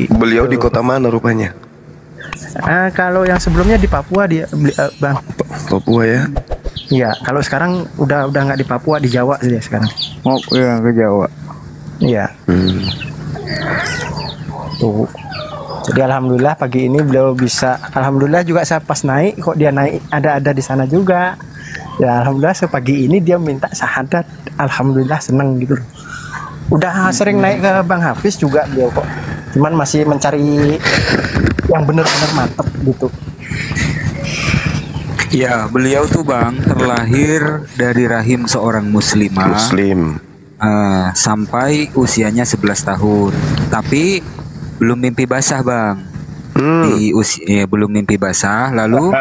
Gitu. Beliau di kota mana rupanya? Kalau yang sebelumnya di Papua dia, Bang. Papua ya. Iya, kalau sekarang udah nggak di Papua, di Jawa sih dia sekarang. Oh iya, ke Jawa. Iya. Tuh. Jadi alhamdulillah pagi ini beliau bisa, alhamdulillah juga saya pas naik kok dia naik ada di sana juga. Ya alhamdulillah sepagi ini dia minta syahadat. Alhamdulillah seneng gitu. Udah sering naik ke Bang Hafiz juga beliau kok. Cuman masih mencari yang benar-benar mantep gitu. Ya, beliau tuh Bang terlahir dari rahim seorang muslimah. Muslim. Sampai usianya 11 tahun. Tapi belum mimpi basah Bang. Di usia belum mimpi basah, lalu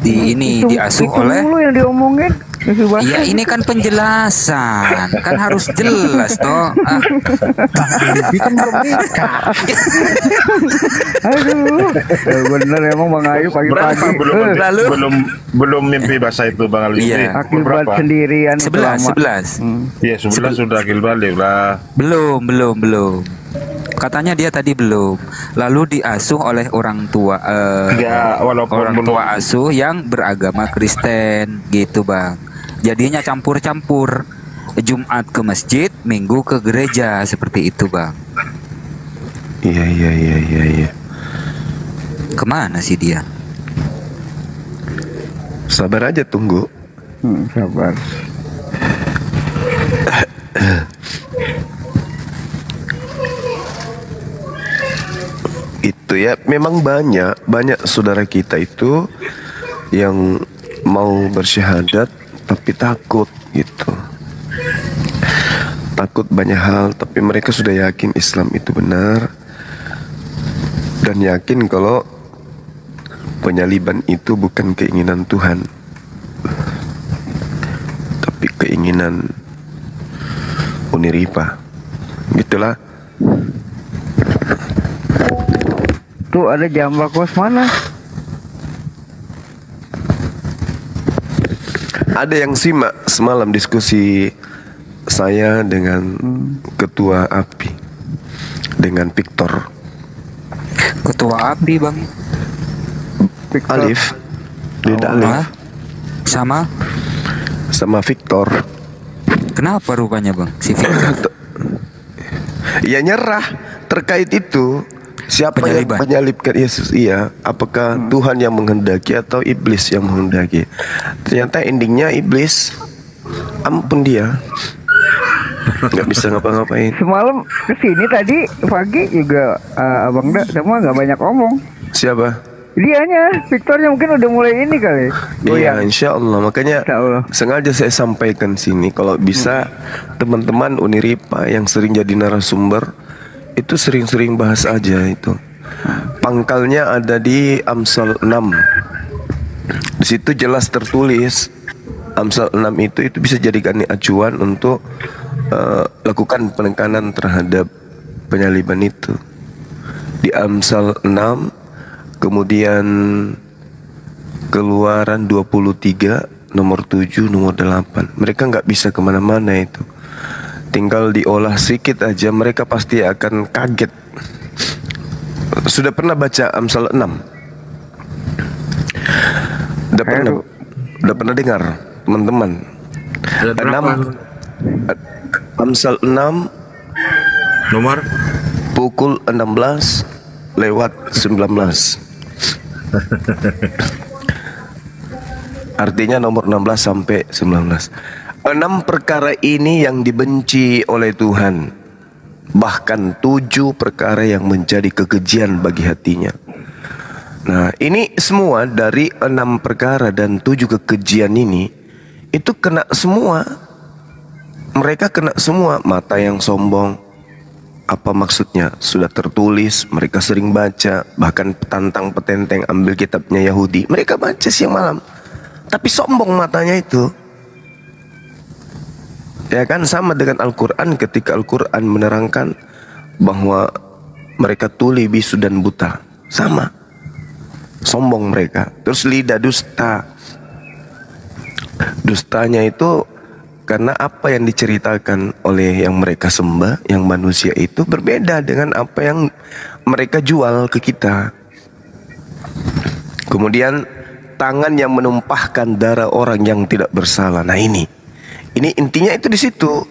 diasuh oleh. Itu yang diomongin. Iya, ini kan penjelasan, kan harus jelas toh. Kan belum nikah. Aduh, bener emang Bang Ayu pagi-pagi. Belum mimpi bahasa itu Bang Ali. Iya. Akibat sendirian 11. Iya, 11 sudah akil balik lah. Belum. Katanya dia tadi belum. Lalu diasuh oleh orang tua, walaupun orang tua asuh yang beragama Kristen, gitu Bang. Jadinya campur-campur. Jumat ke masjid, Minggu ke gereja, seperti itu Bang. Iya. Kemana sih dia? Sabar aja, tunggu. Sabar. Itu ya, memang banyak saudara kita itu yang mau bersyahadat tapi takut gitu. Takut banyak hal, tapi mereka sudah yakin Islam itu benar dan yakin kalau penyaliban itu bukan keinginan Tuhan, tapi keinginan Uniripa. Gitulah. Tuh ada jambak kos mana? Ada yang simak semalam diskusi saya dengan ketua API, dengan Victor. Ketua API Bang. Victor. Alif, Deda Alif. Sama Victor. Kenapa rupanya Bang si Victor? Ya nyerah terkait itu. Siapa yang menyalibkan Yesus? Iya, apakah Tuhan yang menghendaki atau iblis yang menghendaki? Ternyata endingnya iblis. Ampun dia, nggak bisa ngapa-ngapain. Semalam kesini tadi pagi juga Abang Da sama nggak banyak omong. Siapa? Dianya, Victornya mungkin udah mulai ini kali. Iya, insya Allah. Makanya sengaja saya sampaikan sini. Kalau bisa teman-teman Uniripa yang sering jadi narasumber itu sering-sering bahas aja itu. Pangkalnya ada di Amsal 6. Di situ jelas tertulis Amsal 6 itu bisa jadikan acuan untuk lakukan penekanan terhadap penyaliban itu. Di Amsal 6, kemudian Keluaran 23 nomor 7 nomor 8. Mereka nggak bisa kemana-mana itu. Tinggal diolah sedikit aja mereka pasti akan kaget. Sudah pernah baca Amsal 6? Udah pernah dengar teman-teman? 6 Amsal 6 nomor pukul 16 lewat 19. Artinya nomor 16 sampai 19. 6 perkara ini yang dibenci oleh Tuhan, bahkan 7 perkara yang menjadi kekejian bagi hatinya. Nah, ini semua dari 6 perkara dan 7 kekejian ini itu kena semua. Mereka kena semua. Mata yang sombong, apa maksudnya? Sudah tertulis, mereka sering baca, bahkan petantang petenteng ambil kitabnya Yahudi, mereka baca siang malam, tapi sombong matanya itu. Ya kan, sama dengan Al-Quran. Ketika Al-Quran menerangkan bahwa mereka tuli, bisu dan buta, sama sombong mereka. Terus lidah dusta, dustanya itu karena apa yang diceritakan oleh yang mereka sembah, yang manusia itu berbeda dengan apa yang mereka jual ke kita. Kemudian tangan yang menumpahkan darah orang yang tidak bersalah. Nah ini intinya itu di situ.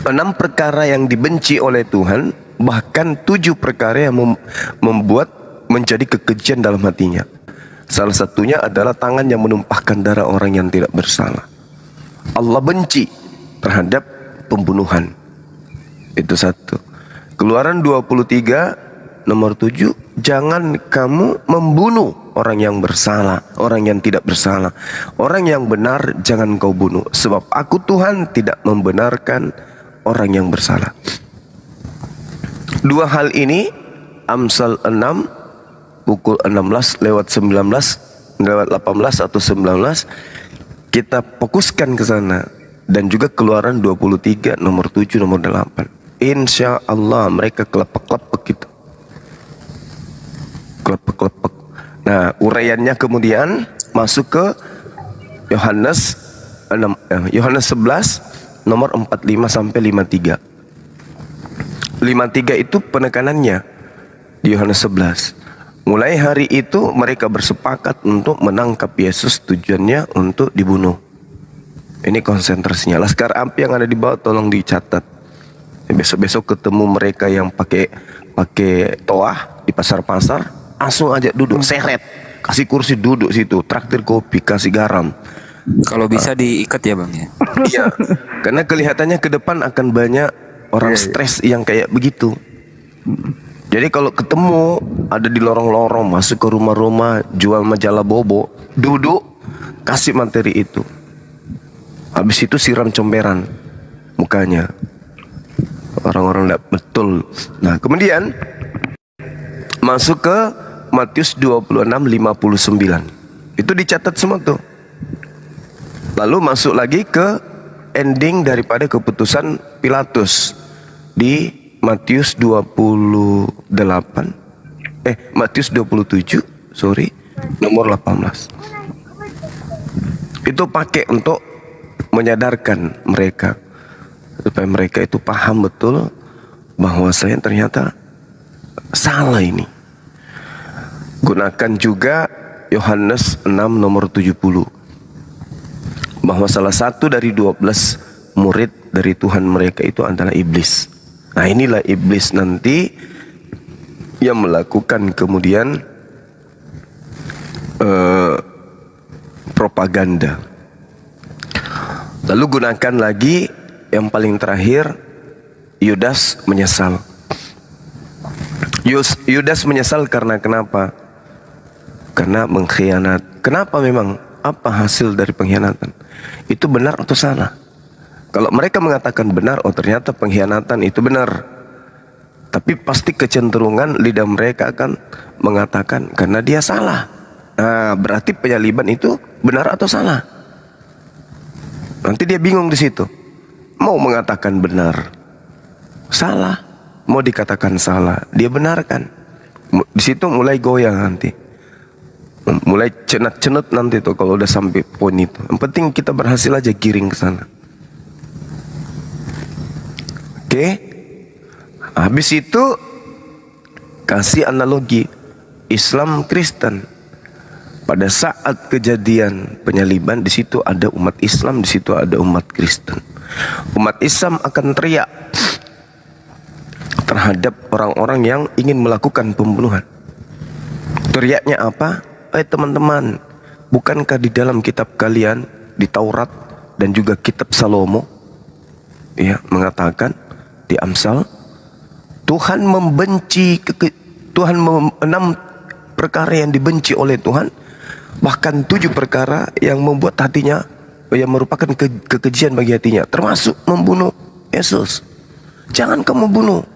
6 perkara yang dibenci oleh Tuhan, bahkan 7 perkara yang membuat menjadi kekejian dalam hatinya. Salah satunya adalah tangan yang menumpahkan darah orang yang tidak bersalah. Allah benci terhadap pembunuhan. Itu satu. Keluaran 23 nomor 7, jangan kamu membunuh orang yang bersalah, orang yang tidak bersalah. Orang yang benar jangan kau bunuh, sebab aku Tuhan tidak membenarkan orang yang bersalah. Dua hal ini Amsal 6 pukul 16 lewat 19 lewat 18 atau 19 kita fokuskan ke sana, dan juga Keluaran 23 nomor 7 nomor 8. Insya Allah mereka kelepek-kelepek gitu. Kelepek-kelepek. Nah, uraiannya kemudian masuk ke Yohanes 11 nomor 45 sampai 53. 53 itu penekanannya di Yohanes 11. Mulai hari itu mereka bersepakat untuk menangkap Yesus, tujuannya untuk dibunuh. Ini konsentrasinya. Laskar api yang ada di bawah tolong dicatat. Besok-besok ketemu mereka yang pakai toah di pasar-pasar, langsung aja duduk, seret, kasih kursi duduk situ, traktir kopi, kasih garam. Kalau bisa diikat ya bang ya. Iya, karena kelihatannya ke depan akan banyak orang stres yang kayak begitu. Jadi kalau ketemu ada di lorong-lorong, masuk ke rumah-rumah, jual majalah bobo, duduk, kasih materi itu. Habis itu siram comberan mukanya. Orang-orang tidak betul. Nah, kemudian masuk ke Matius 26:59. Itu dicatat semua tuh. Lalu masuk lagi ke ending daripada keputusan Pilatus di Matius 27 nomor 18. Itu pakai untuk menyadarkan mereka supaya mereka itu paham betul bahwa saya ternyata salah ini. Gunakan juga Yohanes 6 nomor 70, bahwa salah satu dari 12 murid dari Tuhan mereka itu adalah iblis. Nah, inilah iblis nanti yang melakukan kemudian propaganda. Lalu gunakan lagi yang paling terakhir, Yudas menyesal. Yudas menyesal karena kenapa? Karena mengkhianat. Kenapa memang? Apa hasil dari pengkhianatan? Itu benar atau salah? Kalau mereka mengatakan benar, oh ternyata pengkhianatan itu benar. Tapi pasti kecenderungan lidah mereka akan mengatakan karena dia salah. Nah, berarti penyaliban itu benar atau salah? Nanti dia bingung di situ. Mau mengatakan benar, salah. Mau dikatakan salah, dia benarkan. Di situ mulai goyang nanti. Mulai cenut-cenut nanti tuh kalau udah sampai poin itu. Yang penting kita berhasil aja giring ke sana. Oke, habis itu kasih analogi Islam Kristen. Pada saat kejadian penyaliban, di situ ada umat Islam, di situ ada umat Kristen. Umat Islam akan teriak terhadap orang-orang yang ingin melakukan pembunuhan. Teriaknya apa? Teman-teman, bukankah di dalam kitab kalian, di Taurat dan juga kitab Salomo, ya, mengatakan di Amsal, Tuhan membenci 6 perkara yang dibenci oleh Tuhan, bahkan 7 perkara yang membuat hatinya, yang merupakan kekejian bagi hatinya, termasuk membunuh Yesus. Jangan kamu bunuh,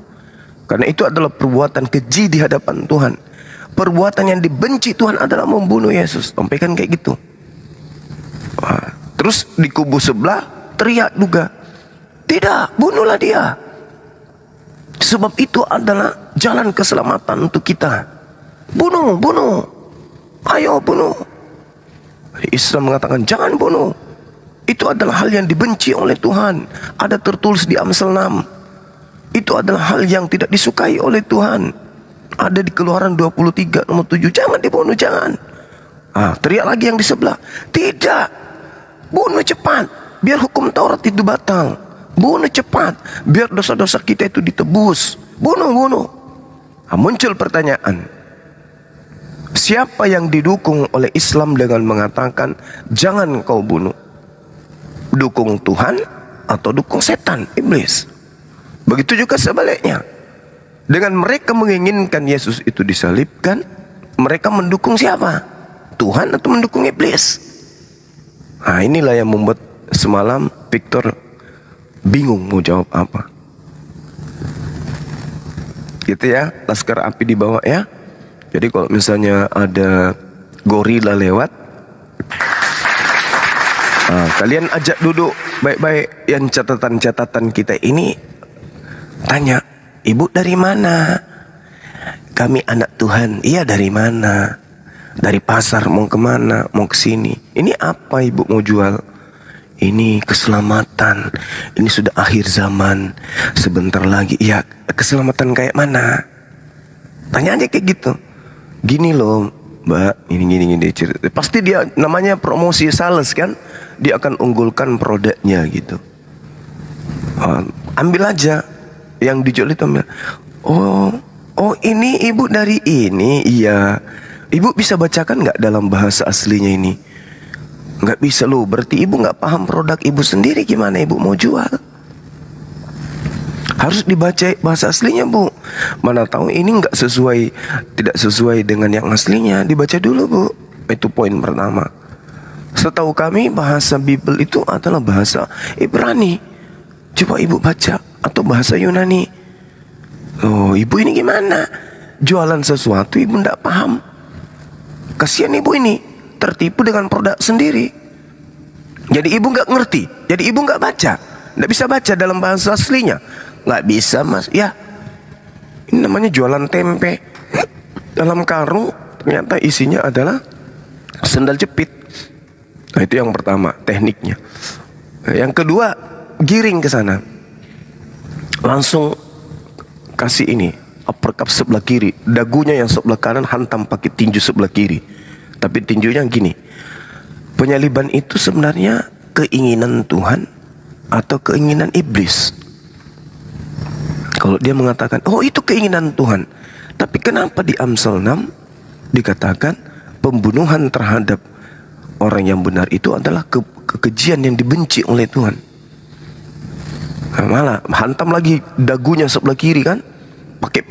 karena itu adalah perbuatan keji di hadapan Tuhan. Perbuatan yang dibenci Tuhan adalah membunuh Yesus. Sampaikan kayak gitu. Wah, terus di kubu sebelah teriak juga, tidak, bunuhlah dia, sebab itu adalah jalan keselamatan untuk kita. Bunuh, ayo bunuh. Islam mengatakan jangan bunuh, Itu adalah hal yang dibenci oleh Tuhan. Ada tertulis di Amsal 6. Itu adalah hal yang tidak disukai oleh Tuhan. Ada di Keluaran 23 nomor 7. Jangan dibunuh, jangan. Teriak lagi yang di sebelah. Tidak. Bunuh cepat, biar hukum Taurat itu batal. Bunuh cepat, biar dosa-dosa kita itu ditebus. Bunuh. Muncul pertanyaan. Siapa yang didukung oleh Islam dengan mengatakan jangan kau bunuh? Dukung Tuhan atau dukung setan, iblis? Begitu juga sebaliknya. Dengan mereka menginginkan Yesus itu disalibkan, mereka mendukung siapa? Tuhan atau mendukung iblis? Inilah yang membuat semalam Victor bingung mau jawab apa. Gitu ya, laskar api dibawa ya. Jadi kalau misalnya ada gorila lewat, kalian ajak duduk baik-baik. Yang catatan-catatan kita ini tanya, ibu dari mana? Kami anak Tuhan. Iya, dari mana? Dari pasar, mau kemana? Mau ke sini. Ini apa ibu mau jual? Ini keselamatan. Ini sudah akhir zaman. Sebentar lagi. Ya, keselamatan kayak mana? Tanya aja kayak gitu. Gini loh Mbak, gini cerita. Pasti dia namanya promosi sales kan. Dia akan unggulkan produknya gitu. Ambil aja. Yang dijual itu ambil. Oh ini ibu dari ini. Iya. Ibu bisa bacakan nggak dalam bahasa aslinya ini? Nggak bisa loh. Berarti ibu nggak paham produk ibu sendiri. Gimana ibu mau jual? Harus dibaca bahasa aslinya bu. Mana tahu ini nggak sesuai, tidak sesuai dengan yang aslinya. Dibaca dulu bu. Itu poin pertama. Setahu kami bahasa Bible itu adalah bahasa Ibrani. Coba ibu baca. Atau bahasa Yunani. Oh ibu ini gimana? Jualan sesuatu ibu nggak paham. Kasihan ibu ini. Tertipu dengan produk sendiri. Jadi ibu nggak ngerti. Jadi ibu nggak baca. Nggak bisa baca dalam bahasa aslinya. Nggak bisa mas. Ya. Ini namanya jualan tempe. Dalam karung ternyata isinya adalah sendal jepit. Nah itu yang pertama tekniknya. Yang kedua giring ke sana. Langsung kasih ini uppercut sebelah kiri. Dagunya yang sebelah kanan hantam pakai tinju sebelah kiri. Tapi tinjunya gini. Penyaliban itu sebenarnya keinginan Tuhan atau keinginan iblis? Kalau dia mengatakan, oh itu keinginan Tuhan. Tapi kenapa di Amsal 6 dikatakan pembunuhan terhadap orang yang benar itu adalah kekejian yang dibenci oleh Tuhan? Nah, malah hantam lagi dagunya sebelah kiri kan? Pakai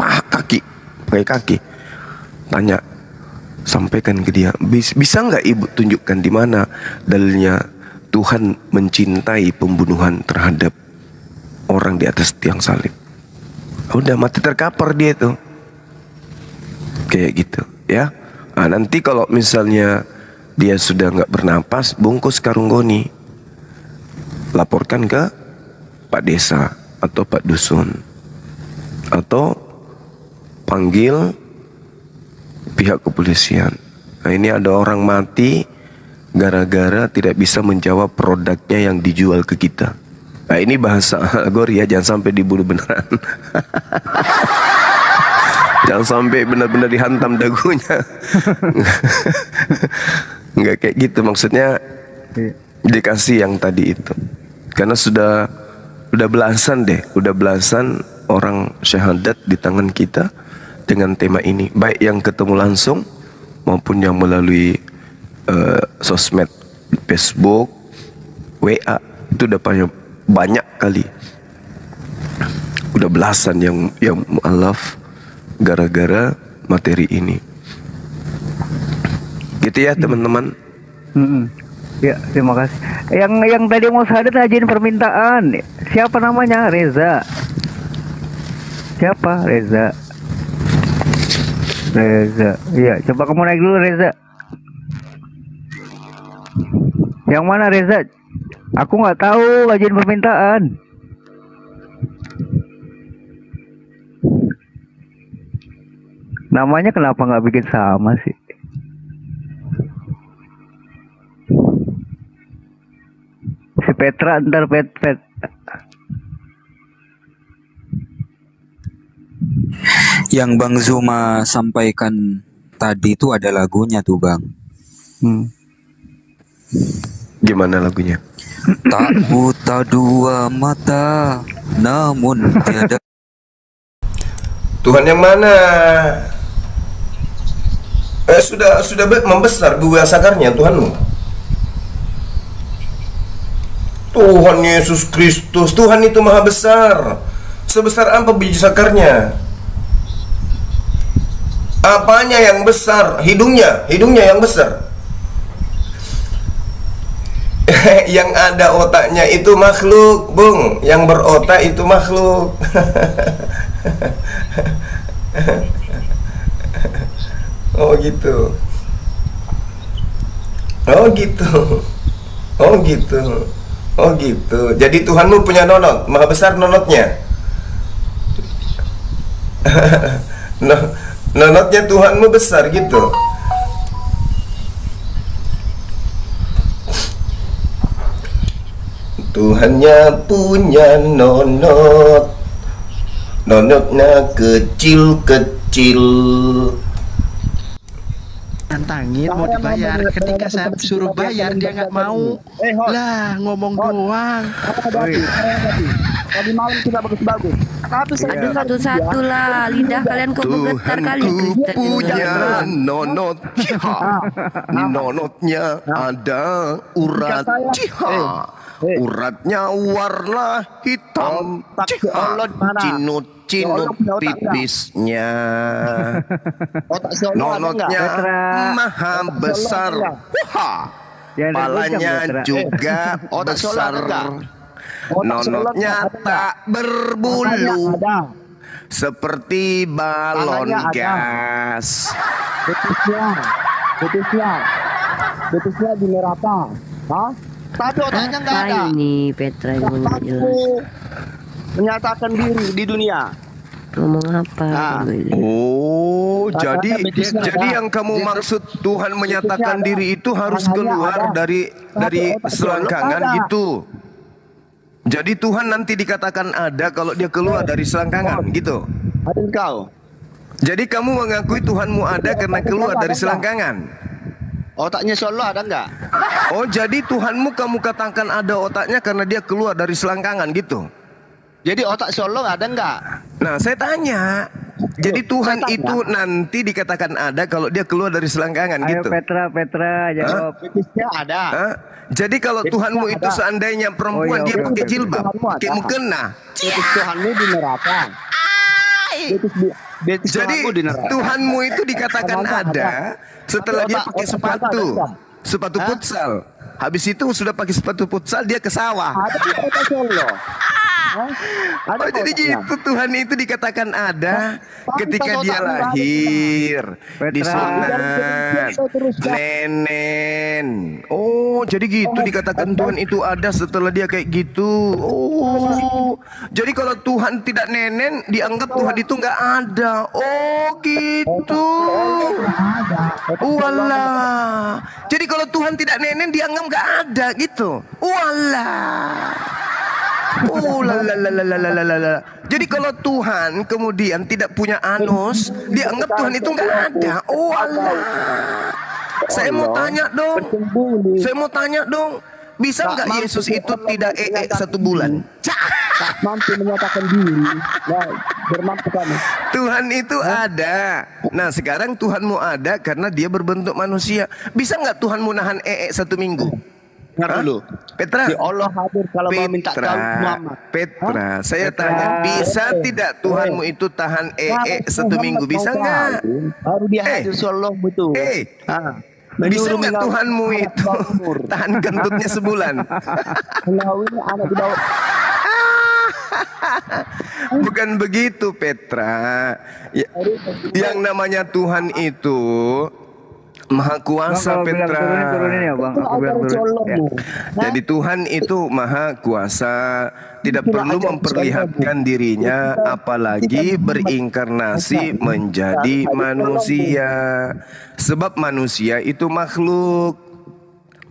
kaki. Tanya, sampaikan ke dia, bisa nggak ibu tunjukkan di mana dalilnya Tuhan mencintai pembunuhan terhadap orang di atas tiang salib? Udah mati terkapar dia tuh. Kayak gitu ya. Nanti kalau misalnya dia sudah nggak bernapas, bungkus karung goni, laporkan ke Pak Desa atau Pak Dusun, atau panggil pihak kepolisian. Nah ini ada orang mati gara-gara tidak bisa menjawab produknya yang dijual ke kita. Nah ini bahasa alegori ya, jangan sampai dibunuh beneran. Jangan sampai benar-benar dihantam dagunya. Enggak kayak gitu, maksudnya dikasih yang tadi itu. Karena sudah belasan orang syahadat di tangan kita dengan tema ini, baik yang ketemu langsung maupun yang melalui sosmed, Facebook, WA, itu udah banyak kali, udah belasan yang mualaf gara-gara materi ini. Gitu ya teman-teman. Ya, terima kasih. Yang tadi mau syahadat ngajuin permintaan. Siapa namanya? Reza. Siapa? Reza. Iya, coba kamu naik dulu Reza. Yang mana Reza? Aku nggak tahu ngajuin permintaan. Namanya kenapa nggak bikin sama sih? Petra ntar Pet. Yang Bang Zuma sampaikan tadi itu ada lagunya tuh Bang. Gimana lagunya? Tak buta dua mata, namun tiada. Tuhan yang mana? Sudah membesar buah sakarnya Tuhanmu. Tuhan Yesus Kristus, Tuhan itu maha besar. Sebesar apa biji sakarnya? Apanya yang besar? Hidungnya yang besar. Yang ada otaknya itu makhluk, Bung. Yang berotak itu makhluk. Oh gitu. Oh gitu. Oh gitu. Oh gitu. Jadi Tuhanmu punya nonot, maha besar nonotnya. Nonotnya Tuhanmu besar gitu. Tuhannya punya nonot, nonotnya kecil-kecil. Nantangin mau dibayar, ketika saya suruh bayar dia nggak mau. Lah ngomong doang. Tadi malam kita bagus-bagus. Tapi Aduh satu-satu lah, lidah kalian kok bergetar kali. Tuhanku punya nonot, nonotnya ada urat, uratnya warna hitam, cinut-cinut pipisnya, nonotnya maha besar, palanya juga besar. Nonotnya tak berbulu seperti balon gas. betisnya di neraka. Hah? Tapi otaknya nggak ada. Ini Petra yang ngomong jelas. Menyatakan diri di dunia. Ngomong apa? Oh, jadi yang kamu maksud Tuhan menyatakan diri itu harus keluar dari selangkangan gitu. Jadi Tuhan nanti dikatakan ada kalau dia keluar dari selangkangan gitu. Ada engkau. Jadi kamu mengakui Tuhanmu ada karena keluar dari selangkangan. Otaknya Solo ada nggak? Oh, jadi Tuhanmu kamu katakan ada otaknya karena dia keluar dari selangkangan gitu. Jadi otak Solo ada nggak? Nah, saya tanya. Jadi Tuhan itu nanti dikatakan ada kalau dia keluar dari selangkangan Ayo gitu. Petra jawab. Betisnya ada. Hah? Jadi kalau Tuhanmu itu seandainya perempuan dia pakai jilbab, pakai mukena. Betis Tuhanmu di neraka. Betis Jadi Tuhanmu di neraka. Tuhanmu itu dikatakan ada setelah dia pakai sepatu futsal. Habis itu sudah pakai sepatu futsal dia ke sawah. Ada di otak Solo. Oh, jadi gitu Tuhan itu dikatakan ada ketika dia lahir, disunat, nenen. Oh, jadi gitu dikatakan Tuhan itu ada setelah dia kayak gitu. Oh, jadi kalau Tuhan tidak nenen, dianggap Tuhan itu nggak ada. Oh, gitu. Walah. Jadi kalau Tuhan tidak nenen, dianggap nggak ada gitu. Walah. Oh la la la la la la la la. Jadi kalau Tuhan kemudian tidak punya anus, dianggap Tuhan itu nggak ada. Oh Allah. Saya mau tanya dong. Bisa nggak Yesus itu tidak satu bulan? Mampu menyatakan diri. Bermampu kami. Tuhan itu ada. Nah sekarang Tuhanmu ada karena dia berbentuk manusia. Bisa nggak Tuhanmu nahan satu minggu? Dengar dulu. Petra, Si Allah hadir kalau mau minta tahu Muhammad. Petra, saya tanya, bisa tidak Tuhanmu itu tahan satu minggu? Bisa nggak? Baru dia hadir Allah betul. Bisa nggak Tuhanmu itu tahan kentutnya sebulan? Melalui anak di bawah. Bukan begitu Petra. Yang namanya Tuhan itu Maha Kuasa, Bang, Petra. turunin ya Bang. Aku bilang turunin. Ya. Jadi Tuhan itu Maha Kuasa, tidak perlu memperlihatkan dirinya, apalagi berinkarnasi menjadi manusia. Sebab manusia itu makhluk.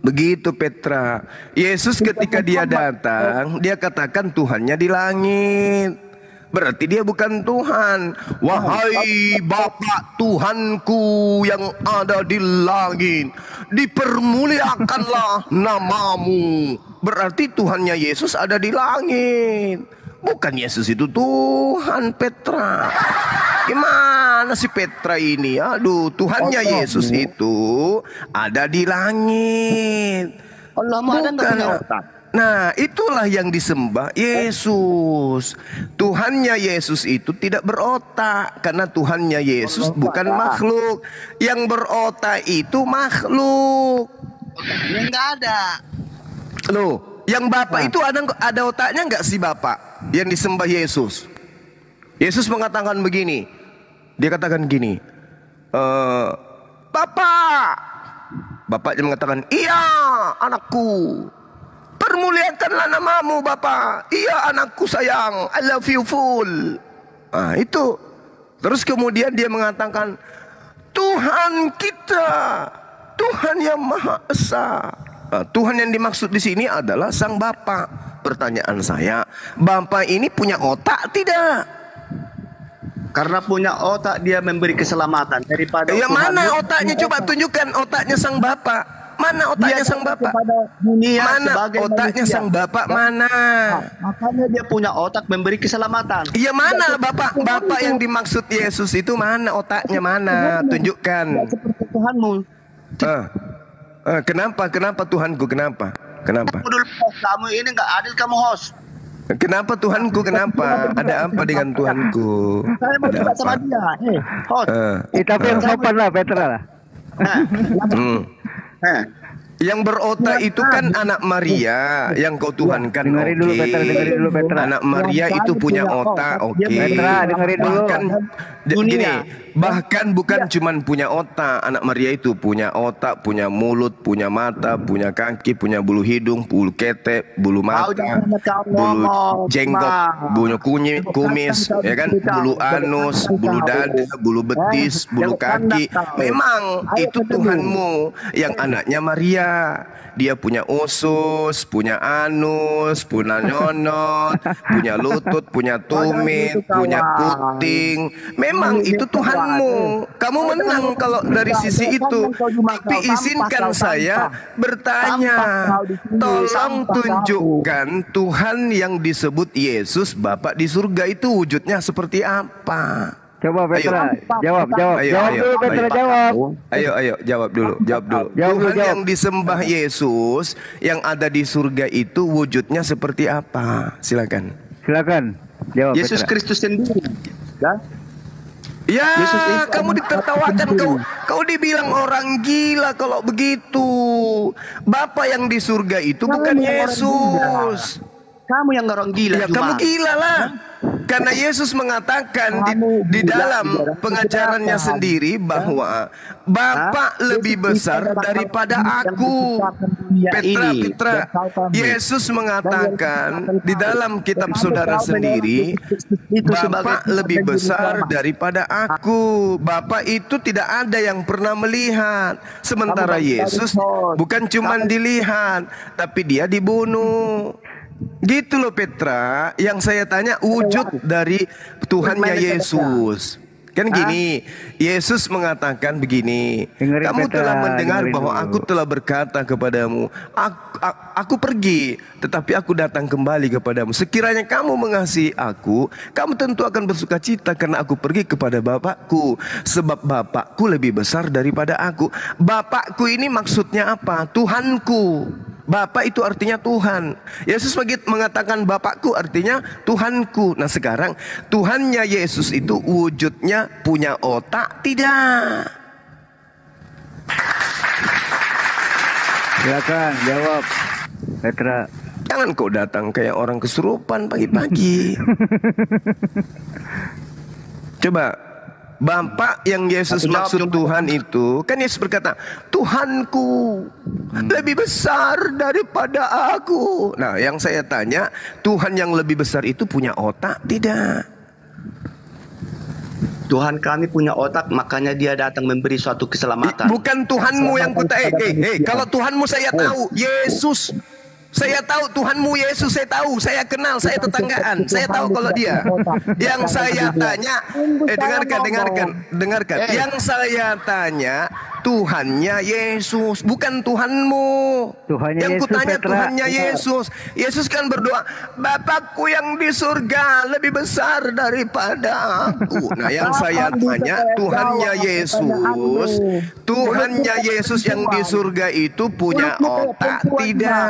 Begitu Petra. Yesus ketika dia datang, dia katakan Tuhannya di langit. Berarti dia bukan Tuhan. Wahai Bapa Tuhanku yang ada di langit, dipermuliakanlah namamu. Berarti Tuhannya Yesus ada di langit. Bukan Yesus itu Tuhan, Petra. Gimana si Petra ini? Aduh, Tuhannya Yesus itu ada di langit. Allah ada nggak punya Bukan. otak? Nah, itulah yang disembah Yesus. Tuhannya Yesus itu tidak berotak, karena Tuhannya Yesus bukan makhluk. Yang berotak itu makhluk. Otaknya nggak ada. Loh, yang Bapak itu ada otaknya nggak sih Bapak? Yang disembah Yesus. Yesus mengatakan begini. Dia katakan gini. Bapak. Bapaknya mengatakan, iya anakku. Permuliakanlah namamu Bapak. Iya anakku sayang, I love you full. Nah itu. Terus kemudian dia mengatakan, Tuhan kita, Tuhan yang Maha Esa. Nah, Tuhan yang dimaksud di sini adalah Sang Bapa. Pertanyaan saya, Bapak ini punya otak tidak? Karena punya otak dia memberi keselamatan daripada Yang Tuhan mana dia otaknya? punya Coba otak. tunjukkan otaknya Sang Bapak. Mana otaknya Dia Sang Bapak? kepada dunia Mana sebagai otaknya manusia. Sang Bapak? Mana? Makanya dia punya otak memberi keselamatan. Iya mana Bapak yang dimaksud Yesus itu mana otaknya mana? Tunjukkan. Tidak seperti Tuhanmu. Kenapa Tuhanku? Kenapa? Kamu dulu host, kamu ini nggak adil kamu host. Kenapa Tuhanku? Kenapa? Ada apa dengan Tuhanku? Saya mau Ada debat sama apa? dia. Host. Tapi yang sopan lah Petra lah. Hmm. Eh, Yang berotak itu kan anak Maria yang kau Tuhankan. Dengerin dulu, Petra, dengerin dulu, Petra. Anak Maria itu punya otak, oke. Petra, dengerin dulu. Bahkan gini, bahkan bukan cuman punya otak. Anak Maria itu punya otak, punya mulut, punya mata, punya kaki, punya bulu hidung, bulu ketek, bulu mata, bulu jenggot, bulu kumis, ya kan, bulu anus, bulu dada, bulu betis, bulu kaki. Memang itu Tuhanmu yang anaknya Maria. Dia punya usus, punya anus, punya nyonot, punya lutut, punya tumit, punya puting. Memang itu Tuhanmu. Kamu menang kalau dari sisi itu. Tapi izinkan saya bertanya. Tolong tunjukkan Tuhan yang disebut Yesus Bapa di surga itu wujudnya seperti apa? Coba Petra, jawab Ayo, dulu Petra, jawab. Ayo, jawab dulu. Jawab Tuhan dulu. yang disembah Yesus yang ada di surga itu wujudnya seperti apa? Silakan. Silakan. Jawab Yesus Petra. Kristus sendiri. Ya? Ya, Yesus itu kamu ditertawakan, kau dibilang orang gila kalau begitu. Bapa yang di surga itu bukan Yesus. Kamu yang orang gila Ya, kamu gila lah. Karena Yesus mengatakan di dalam pengajarannya sendiri bahwa Bapa lebih besar daripada aku. Petra, Yesus mengatakan di dalam kitab saudara sendiri, Bapa lebih besar daripada aku. Bapa itu tidak ada yang pernah melihat. Sementara Yesus bukan cuma dilihat, tapi dia dibunuh. Gitu loh Petra, yang saya tanya wujud dari Tuhannya Yesus. Kan gini, Yesus mengatakan begini, Dengerin, kamu Petra, telah mendengar dengerin bahwa dulu. aku telah berkata kepadamu, aku pergi, tetapi aku datang kembali kepadamu. Sekiranya kamu mengasihi aku, kamu tentu akan bersuka cita karena aku pergi kepada Bapakku. Sebab Bapakku lebih besar daripada aku. Bapakku ini maksudnya apa? Tuhanku. Bapak itu artinya Tuhan. Yesus mengatakan Bapakku artinya Tuhanku. Nah sekarang Tuhannya Yesus itu wujudnya punya otak tidak? Silakan jawab Petra. Jangan kau datang kayak orang kesurupan pagi-pagi. Coba Bapak yang Yesus maksud Tuhan itu, kan Yesus berkata, Tuhanku lebih besar daripada aku. Nah, yang saya tanya, Tuhan yang lebih besar itu punya otak tidak? Tuhan kami punya otak, makanya dia datang memberi suatu keselamatan. Bukan Tuhanmu yang kalau Tuhanmu saya tahu, Yesus. Saya tahu Tuhanmu Yesus, saya tahu, saya kenal, saya tetanggaan, saya tahu kalau dia. Yang saya tanya, dengarkan. Yang saya tanya, Tuhannya Yesus, bukan Tuhanmu. Tuhannya Yang Yesus, kutanya Petra. Tuhannya Yesus. Yesus kan berdoa, Bapakku yang di surga lebih besar daripada aku. Nah, yang saya tanya, Tuhannya Yesus, Tuhannya Yesus yang di surga itu punya otak tidak?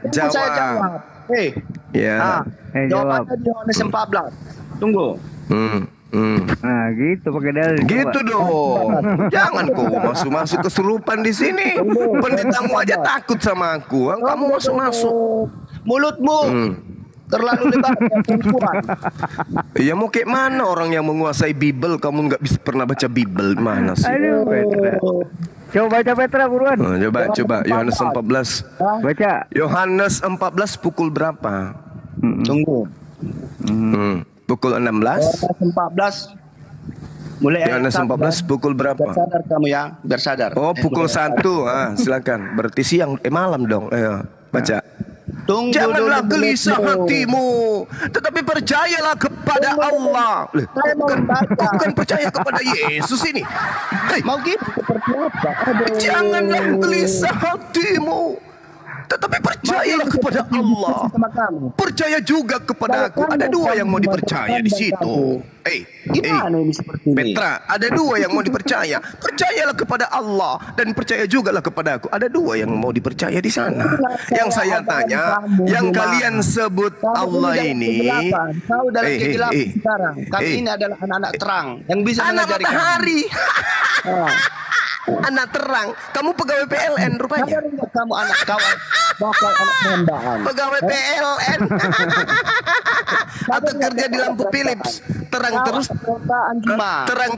Saya jawab. Ya. Jawab. Jawabannya di Yohanes 14. Tunggu. Nah, gitu pakai dalil. Gitu Coba. dong. Jangan kau masuk kesurupan di sini. Pendetamu aja takut sama aku. Kamu masuk. Mulutmu terlalu lebar perempuan. Ya mau kayak mana orang yang menguasai Bible, kamu nggak bisa pernah baca Bible, mana sih? Aduh, Petra. Coba baca Petra buruan. Coba Yohanes 14. Baca. Yohanes 14 pukul berapa? Tunggu. Pukul 16. 14. Mulai Yohanes 14 pukul berapa? Bersadar kamu ya, bersadar. Oh, pukul 1. Silakan. Berarti siang, malam dong. Ayo, baca. Tunggu Janganlah dulu, gelisah dulu. hatimu, tetapi percayalah kepada Allah. Saya mau membaca. Bukan percaya kepada Yesus ini. Hei, Mau gitu seperti apa? Aduh. janganlah gelisah hatimu, tetapi percayalah kepada Allah. Sama kamu. Percaya juga kepada aku. Ada dua yang mau dipercaya di situ. Gimana ini seperti ini? Petra, ada dua yang mau dipercaya. Percayalah kepada Allah dan percaya jugalah kepada aku. Ada dua yang mau dipercaya di sana. Yang saya tanya, yang kalian sebut Allah ini, Kau dalam kegelapan sekarang. Kami ini adalah anak-anak terang yang bisa anak mengajari kamu. matahari, Ah. anak terang. Kamu pegawai PLN rupanya. Sadar nggak kamu anak kawan, bakal anak perempuan. Pegawai PLN atau kerja di lampu Philips. Terang terus, perhambaan cuma. terang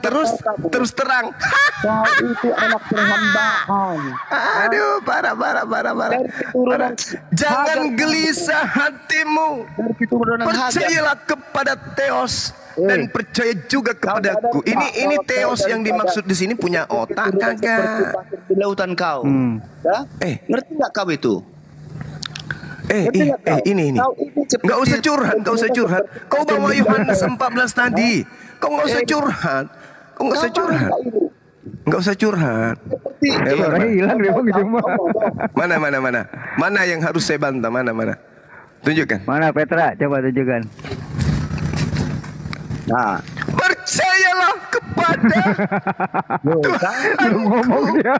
terus terang. Kau itu anak perhambaan. Aduh, parah. Dari keturunan Jangan gelisah hatimu. dari keturunan Hagar. Percayalah kepada Theos dan percaya juga kepada aku. Ini Theos yang dimaksud di sini punya otak Seperti kagak? pasir di lautan kau. Ya? Ngerti nggak kau itu? Ini. Kau ini seperti- Nggak usah curhat. Kau bawa Yohanes 14 tadi. Kau nggak usah curhat. Nggak usah curhat. Seperti Orangnya hilang dia bang cuma. Mana yang harus saya bantah? Mana? Tunjukkan. Mana Petra? Coba tunjukkan. Nah, Percayalah kepada Belum ngomong dia.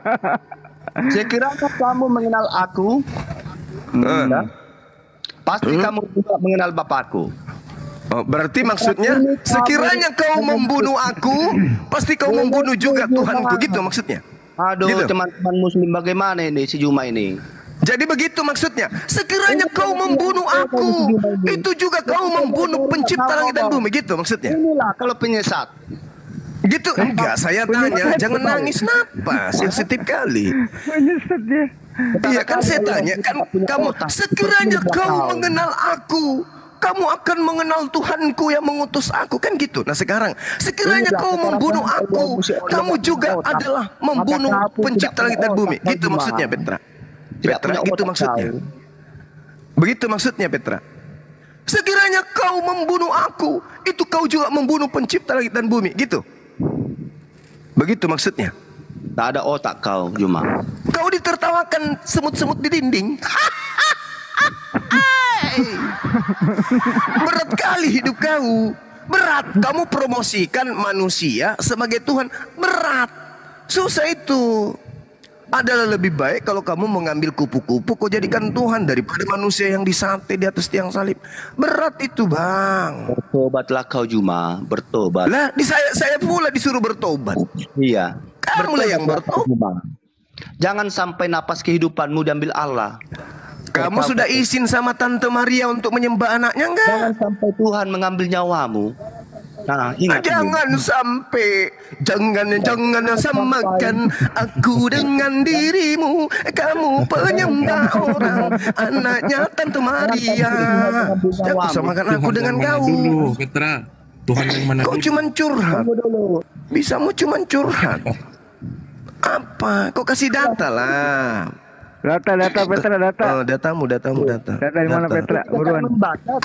sekiranya kamu mengenal aku, ya, pasti kamu juga mengenal Bapakku. Oh, berarti maksudnya sekiranya kau membunuh aku, pasti kau membunuh juga Tuhanku. Gitu maksudnya. Aduh, Gitu. teman-teman muslim bagaimana ini si Juma ini? Jadi begitu maksudnya. Sekiranya kau membunuh aku, itu juga kau membunuh pencipta langit dan bumi. Gitu maksudnya. Inilah kalau penyesat. Gitu enggak, saya tanya, jangan nangis napa, sensitif kali. Menyesat dia. Iya kan saya tanya, kan kamu sekiranya kau mengenal aku, kamu akan mengenal Tuhanku yang mengutus aku, kan gitu. Nah sekarang, sekiranya kau membunuh aku, kamu juga adalah membunuh pencipta langit dan bumi. Gitu maksudnya Petra. Petra, gitu maksudnya. Begitu maksudnya Petra. Sekiranya kau membunuh aku, itu kau juga membunuh pencipta langit dan bumi. Gitu. Begitu maksudnya. Tak ada otak kau, Juma. Kau ditertawakan semut-semut di dinding. Berat kali hidup kau. Berat. Kamu promosikan manusia sebagai Tuhan. Berat. Susah itu. Adalah lebih baik kalau kamu mengambil kupu-kupu kau jadikan Tuhan daripada manusia yang disate di atas tiang salib. Berat itu bang. Bertobatlah kau, Juma. Bertobat. Lah, saya pula disuruh bertobat. Iya. Kamu lah yang bertobat. Juma. Jangan sampai napas kehidupanmu diambil Allah. Kamu sudah izin sama Tante Maria untuk menyembah anaknya enggak? Jangan sampai Tuhan mengambil nyawamu. Nah, ingat ini. Jangan samakan aku dengan dirimu. Kamu penyembah orang, anaknya Tante Maria. Jangan samakan aku dengan kau. Dulu, Petra. Tuhan yang mana Kau dulu? cuman curhat. Tunggu dulu. Bisa mau cuman curhat. Apa? Kau kasih data lah. Data Petra, data. Oh, datamu. Data di mana Petra? Buruan. Membaca,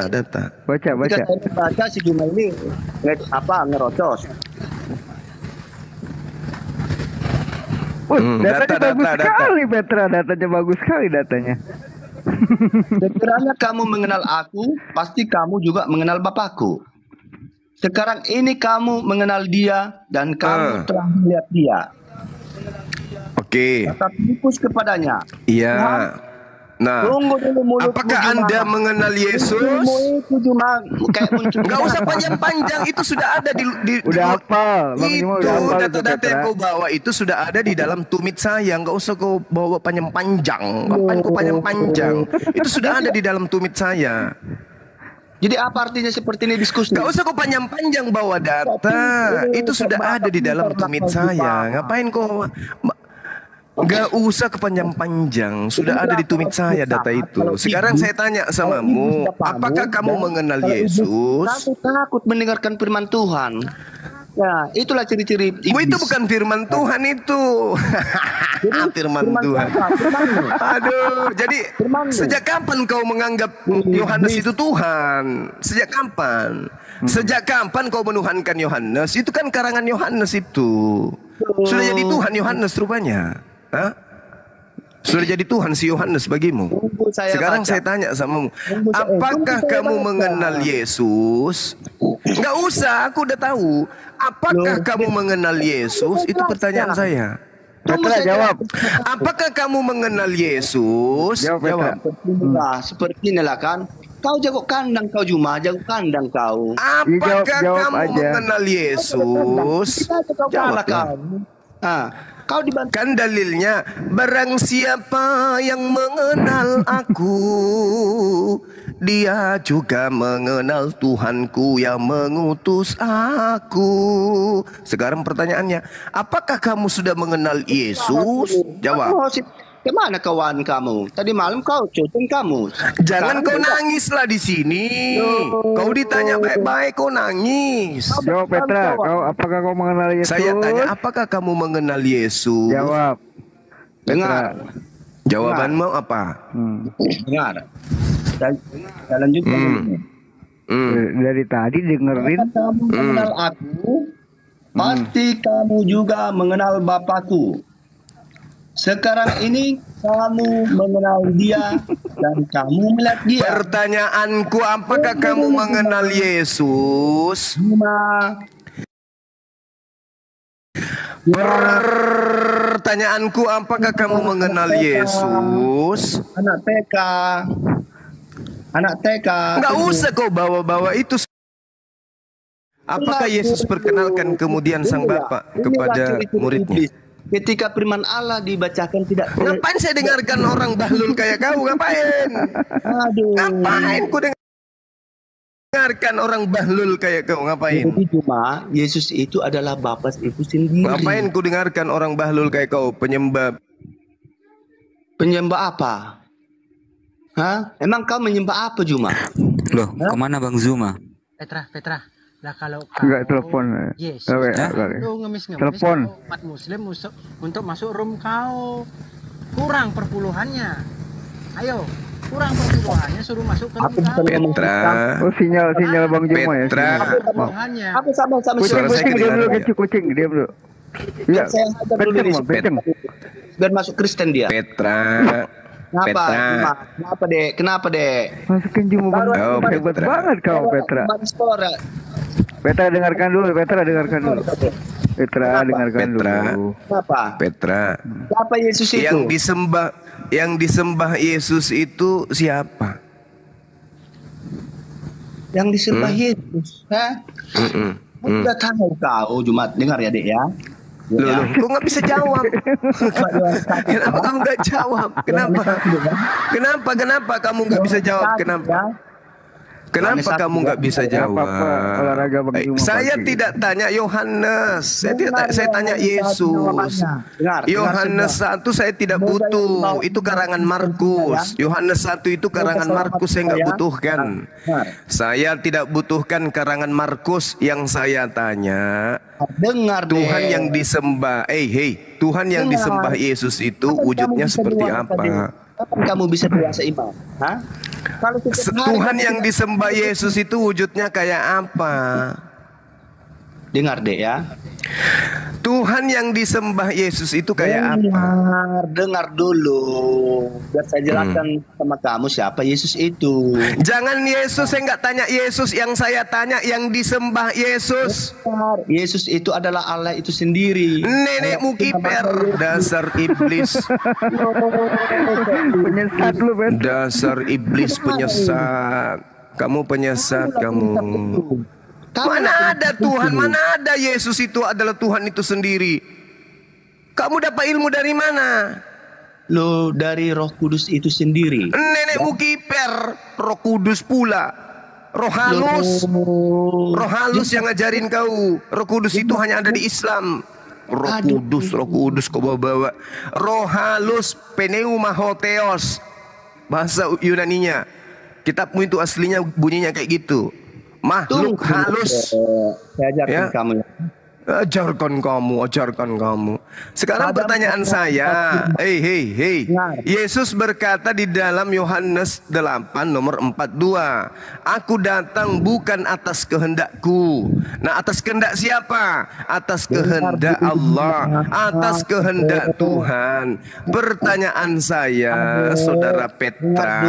Data. Baca. ketika saya membaca si Juma ini ngerocos. Datanya data, bagus data. sekali Petra, datanya bagus sekali datanya. Sekiranya kamu mengenal aku, pasti kamu juga mengenal Bapakku. Sekarang ini kamu mengenal dia dan kamu telah melihat dia. Oke. Kata Filipus kepadanya, Iya. Nah, tunggu dulu mulutmu apakah Anda Juma. mengenal Yesus? Mulutmu itu cuma kayak muncul. Enggak usah panjang-panjang, itu sudah ada di Udah hafal, Bang Juma itu udah hafal itu data-data yang Petra. kau bawa itu sudah ada di dalam tumit saya. Enggak usah kau bawa panjang-panjang. Ngapain kau panjang-panjang? Itu sudah ada di dalam tumit saya. Jadi apa artinya seperti ini diskusi? Enggak usah kau panjang-panjang bawa data. Itu sudah ada di dalam tumit saya. Ngapain kau Enggak usah kepanjang-panjang, sudah ada di tumit saya data itu. Sekarang saya tanya samamu, apakah kamu mengenal Yesus? Kamu takut mendengarkan firman Tuhan. Ya, itulah ciri-ciri iblis. Itu bukan firman Tuhan itu. Firman Tuhan. Aduh, jadi sejak kapan kau menganggap Yohanes itu Tuhan? Sejak kapan? Sejak kapan kau menuhankan Yohanes? Itu kan karangan Yohanes itu. Sudah jadi Tuhan Yohanes rupanya. Hah? Sudah jadi Tuhan si Yohanes bagimu. Sekarang saya tanya samamu, apakah kamu mengenal Yesus? Enggak usah, aku udah tahu. Apakah kamu mengenal Yesus? Itu pertanyaan saya. Petra jawab. Apakah kamu mengenal Yesus? Jawab. Seperti inilah kan. Kau jago kandang kau Juma, jago kandang kau. Apakah jawab kamu aja. mengenal Yesus? Jawab Jawablah. Kau dibantu. Kan dalilnya, barang siapa yang mengenal aku, dia juga mengenal Tuhanku yang mengutus aku. Sekarang pertanyaannya, apakah kamu sudah mengenal Yesus? Jawab. Kemana kawan kamu? Tadi malam kau cutun kamu. Jangan kau nangislah di sini. Kau ditanya baik-baik, kau nangis. Jawab Petra, apakah kau mengenal Yesus? Saya tanya, apakah kamu mengenal Yesus? Jawab. Dengar. Jawabanmu apa? Dengar. Saya lanjutkan. Dari tadi dengerin. Kamu mengenal aku, pasti kamu juga mengenal Bapakku. Sekarang ini kamu mengenal dia dan kamu melihat dia. Pertanyaanku, apakah kamu mengenal Yesus? Pertanyaanku, apakah kamu mengenal Yesus? Anak TK. Anak TK. Enggak usah kau bawa-bawa itu. Apakah Yesus perkenalkan kemudian sang Bapa kepada muridnya? Ketika firman Allah dibacakan tidak. Ngapain saya dengarkan orang bahlul kayak kau? Ngapain? Aduh. Ngapain ku dengarkan orang bahlul kayak kau? Ngapain? Jadi cuma Yesus itu adalah Bapa itu sendiri. Ngapain ku dengarkan orang bahlul kayak kau? Penyembah apa? Hah? Emang kau menyembah apa Juma? Loh, kemana Bang Zuma? Petra. Lah kalau Enggak telepon. Yes. Telepon. Telepon. Umat Muslim untuk masuk room kau. Kurang perpuluhannya. Ayo, kurang perpuluhannya suruh masuk ke room kau. Petra. Oh, sinyal Bang Juma ya. Petra. Perpuluhannya. Apa sama Suara saya Kucing diam dulu, kedengaran. kucing diam dulu. Iya, Saya hajar dulu kenceng, ini Bang, kenceng. biar masuk Kristen dia. Petra. Kenapa? Petra. Kenapa dek? Masukin Juma Bang. Oh, Hebat Petra. banget kau Petra. Petra dengarkan dulu. Petra dengarkan dulu. Kenapa? Petra. Siapa Yesus itu? Yang disembah Yesus itu siapa? Yang disembah Yesus. Hah? Udah tahu kau Jumat, dengar ya dek ya. Loh, kok nggak bisa jawab? Kenapa kamu nggak jawab? Kenapa kamu nggak bisa jawab? Kenapa? Kenapa kamu nggak bisa jawab? Olahraga Bang Juma Saya pagi. tidak tanya Yohanes, saya tanya Yesus. Dengar Yohanes 1 saya tidak butuh, itu karangan Markus. Yohanes 1 itu karangan Markus, saya nggak butuhkan. Saya tidak butuhkan karangan Markus. Yang saya tanya, dengar Tuhan deh. yang disembah, Tuhan yang disembah Yesus itu wujudnya seperti apa? Kapan kamu bisa dewasa iman? Hah? Kalau setiap hari Tuhan kamu yang tidak- disembah Yesus itu wujudnya kayak apa? dengar deh ya. Tuhan yang disembah Yesus itu kayak apa? Dengar dulu. Biar saya jelaskan sama kamu siapa Yesus itu. Jangan Yesus, saya nggak tanya Yesus, yang saya tanya yang disembah Yesus. Yesus itu adalah Allah itu sendiri. Nenekmu kiper, dasar iblis, Penyesat lu, Ben. dasar iblis penyesat. Kamu penyesat kamu. Mana ada Tuhan, mana ada Yesus itu adalah Tuhan itu sendiri. Kamu dapat ilmu dari mana? Lo dari Roh Kudus itu sendiri. Nenekmu kiper, Roh Kudus pula. Roh halus, Roh halus yang ngajarin kau. Roh Kudus itu hanya ada di Islam. Roh Kudus kau bawa-bawa. Roh halus, pneumahotheos, bahasa Yunaninya. Kitabmu itu aslinya bunyinya kayak gitu. Makhluk halus. Saya ajarkan Ya. kamu ya. Ajarkan kamu. Sekarang pertanyaan saya, Yesus berkata di dalam Yohanes 8 nomor 42, aku datang bukan atas kehendakku. Nah, atas kehendak siapa? Atas kehendak Allah, atas kehendak Tuhan. Pertanyaan saya, Saudara Petra,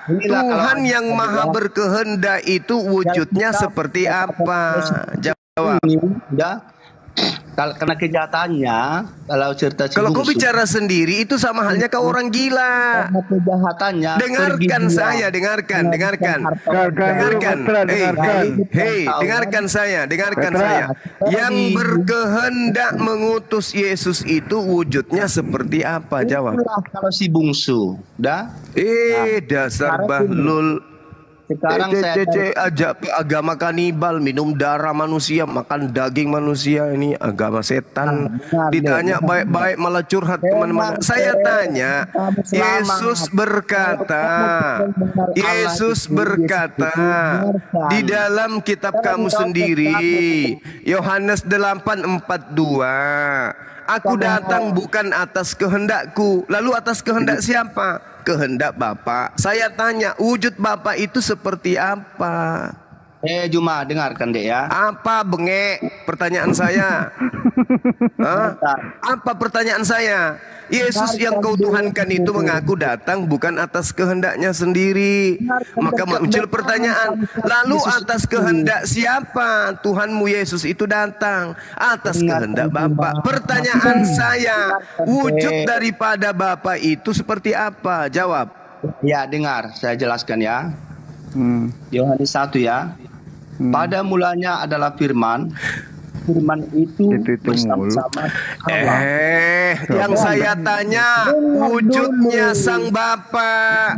Tuhan yang maha berkehendak itu wujudnya seperti apa? Jawab. Ini udah karena kejahatannya, kalau cerita Kalau kau Cibungsu, bicara sendiri itu sama halnya kau orang gila. karena kejahatannya Dengarkan pergi saya, dia. dengarkan. Dengarkan. Dengarkan saya. Yang berkehendak mengutus Yesus itu wujudnya seperti apa? Jawab. Itulah kalau si bungsu, dah. Dasar bahlul. Sekarang saya Ajak agama kanibal, minum darah manusia, makan daging manusia, ini agama setan. Ditanya baik-baik malah curhat kemana-mana. Saya tanya, Yesus berkata di dalam kitab kamu sendiri, Yohanes 8:42, aku datang bukan atas kehendakku. Lalu atas kehendak siapa? Kehendak Bapa. Saya tanya, wujud Bapa itu seperti apa? Juma dengarkan deh ya. Apa bengek? Pertanyaan saya. Hah? Apa pertanyaan saya? Yesus yang kau Tuhankan itu mengaku datang bukan atas kehendaknya sendiri. Maka muncul pertanyaan, lalu atas kehendak siapa Tuhanmu Yesus itu datang? Atas kehendak Bapa. Pertanyaan saya, wujud daripada Bapa itu seperti apa? Jawab. Ya, dengar, saya jelaskan ya. Yohanes 1 ya. Pada mulanya adalah firman. Firman itu bersama-sama Allah. Yang saya tanya, wujudnya Sang Bapa.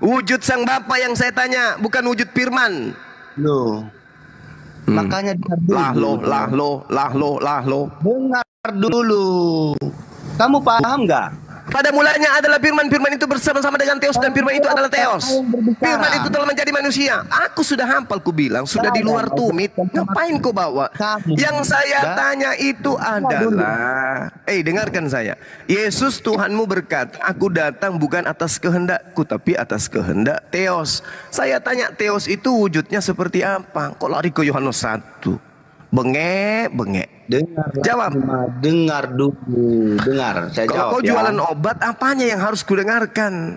Wujud Sang Bapa yang saya tanya, bukan wujud firman. Loh. Makanya dengar dulu. Dengar dulu. Kamu paham nggak? Pada mulanya adalah firman, firman itu bersama-sama dengan Theos, dan firman itu adalah Theos. Firman itu telah menjadi manusia. Aku sudah hafal, ku bilang, sudah di luar tumit. Ngapain kau bawa? Yang saya tanya itu adalah, dengarkan saya. Yesus Tuhanmu berkata, aku datang bukan atas kehendakku, tapi atas kehendak Theos. Saya tanya, Theos itu wujudnya seperti apa? Kok lari ke Yohanes 1? Bengek. Jawab. Dengar dulu. Dengar. Saya Kalau jawab. kau jualan obat, apanya yang harus kudengarkan?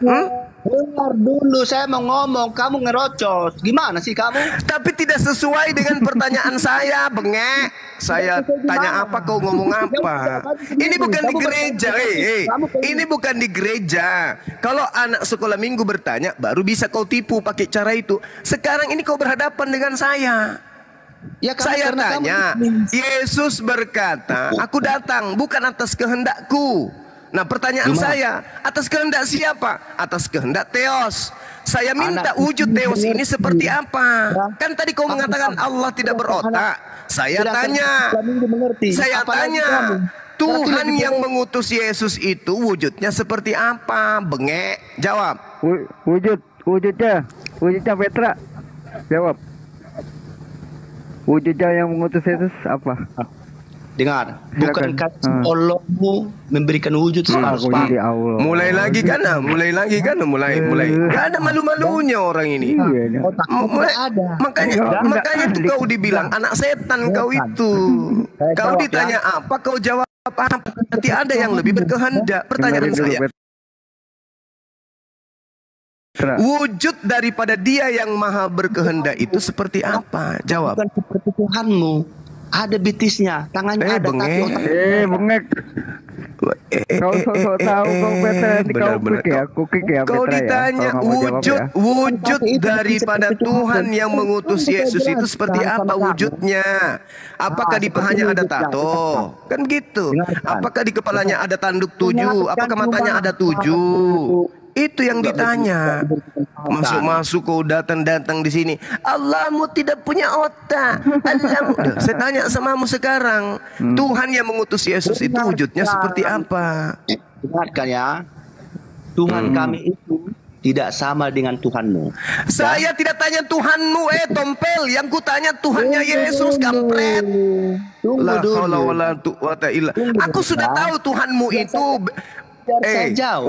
Dengar dulu. Saya mau ngomong. Kamu ngerocos. Gimana sih kamu? Tapi tidak sesuai dengan pertanyaan saya, bengek. Saya tanya apa, kau ngomong apa? Ini bukan di gereja, Ini bukan di gereja. Kalau anak sekolah minggu bertanya, baru bisa kau tipu pakai cara itu. Sekarang ini kau berhadapan dengan saya. Ya, Saya tanya, Yesus berkata, aku datang bukan atas kehendakku. Nah, pertanyaan saya, atas kehendak siapa? Atas kehendak Theos. Saya minta wujud Theos ini seperti apa? Kan tadi kau mengatakan Allah tidak berotak. Saya tanya, Tuhan yang mengutus Yesus itu wujudnya seperti apa? Bengek, jawab. Wujudnya Petra, jawab. Wujudnya yang mengutus Yesus apa? Dengar, bukankah Allahmu memberikan wujud separuh-separuh? Mulai lagi kan, mulai. Gak ada malu-malunya orang ini. Makanya tuh kau dibilang anak setan kau itu. Kau ditanya apa, kau jawab apa? Nanti ada yang lebih berkehendak. Pertanyaan saya, wujud daripada Dia yang maha berkehendak itu seperti apa? Jawab. Bukan seperti Tuhanmu. Ada betisnya, tangannya ada kaki otak. Bengek. Kau sok tahu kau Petra, kau kick ya Kau Petra, ditanya wujud daripada Tuhan yang mengutus Yesus itu seperti apa wujudnya? Apakah di pahanya ada tato? Kan gitu. Apakah di kepalanya ada tanduk 7? Apakah matanya ada 7? Itu yang ditanya. Masuk kau datang di sini. Allahmu tidak punya otak. Saya tanya samamu sekarang, Tuhan yang mengutus Yesus itu wujudnya seperti apa? Dengarkan ya. Tuhan kami itu tidak sama dengan Tuhanmu. Saya tidak tanya Tuhanmu, tompel. Yang kutanya Tuhannya Yesus, kampret. La haula wala quwwata illa. Aku sudah tahu Tuhanmu itu.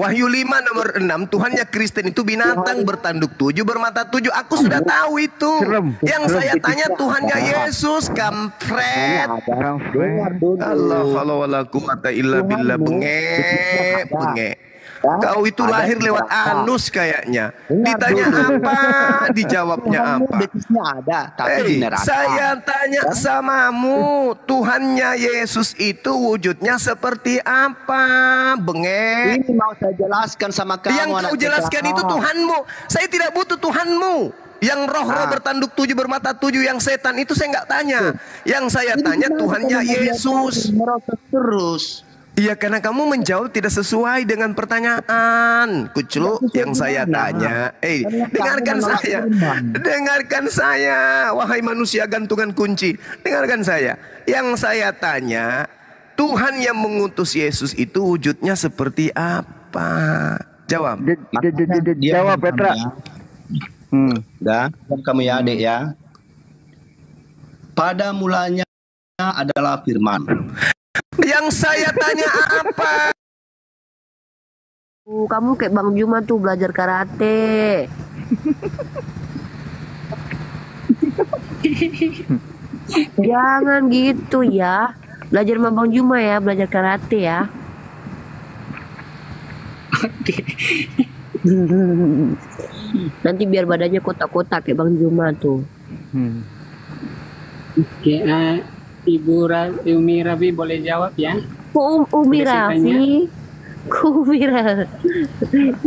Wahyu 5 nomor 6, Tuhannya Kristen itu binatang bertanduk 7, bermata 7. Aku sudah tahu itu. Yang saya tanya Tuhannya Yesus, kampret. Allah wala quwwata illa billah. Bengek. Kau itu lahir lewat anus kayaknya. Ditanya apa, dijawabnya apa. Saya tanya samamu, Tuhannya Yesus itu wujudnya seperti apa? Bengek. Ini mau saya jelaskan sama kamu. Yang kau jelaskan itu Tuhanmu. Saya tidak butuh Tuhanmu. Yang roh-roh bertanduk 7, bermata 7, yang setan itu saya nggak tanya. Yang saya tanya Tuhannya Yesus. Terus. Iya, karena kamu menjawab tidak sesuai dengan pertanyaan, Kucluk. Yang saya tanya, dengarkan saya, wahai manusia gantungan kunci, dengarkan saya. Yang saya tanya, Tuhan yang mengutus Yesus itu wujudnya seperti apa? Jawab. Jawab Petra. Kamu ya adik ya. Pada mulanya adalah firman. Yang saya tanya apa? Kamu kayak Bang Juma tuh belajar karate. Jangan gitu ya. Belajar sama Bang Juma ya, belajar karate ya. Nanti biar badannya kotak-kotak kayak Bang Juma tuh. Oke, Ibu Umi Rabi boleh jawab ya? Umi Rafi.